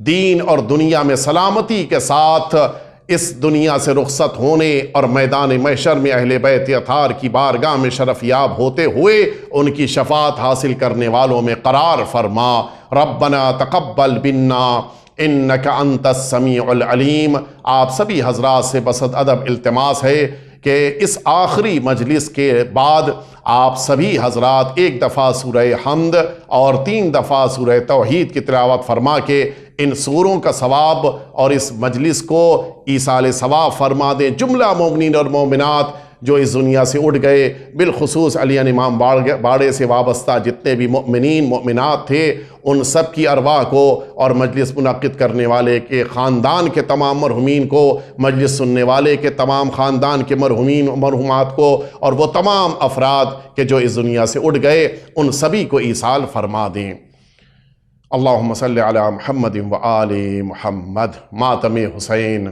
دین اور دنیا میں سلامتی کے ساتھ اس دنیا سے رخصت ہونے اور میدان محشر میں اہل بیت اطہار کی بارگاہ میں شرف یاب ہوتے ہوئے ان کی شفاعت حاصل کرنے والوں میں قرار فرما۔ ربنا تقبل منا انک انت السمیع العلیم۔ آپ سبھی حضرات سے بسط ادب التماس ہے کہ اس آخری مجلس کے بعد آپ سبھی حضرات ایک دفعہ سورہ حمد اور 3 دفعہ سورہ توحید کی تلاوت فرما کے ان سوروں کا ثواب اور اس مجلس کو ایصال ثواب فرما دیں۔ جملہ مومنین اور مومنات جو اس دنیا سے اٹھ گئے، بالخصوص علی امام باڑے سے وابستہ جتنے بھی مؤمنین مؤمنات تھے ان سب کی ارواح کو اور مجلس منعقد کرنے والے کے خاندان کے تمام مرحومین کو، مجلس سننے والے کے تمام خاندان کے مرحومین مرحومات کو اور وہ تمام افراد کہ جو اس دنیا سے اٹھ گئے ان سبھی کو ایصال فرما دیں۔ اللہم صلی علی محمد و آل محمد۔ ماتم حسین۔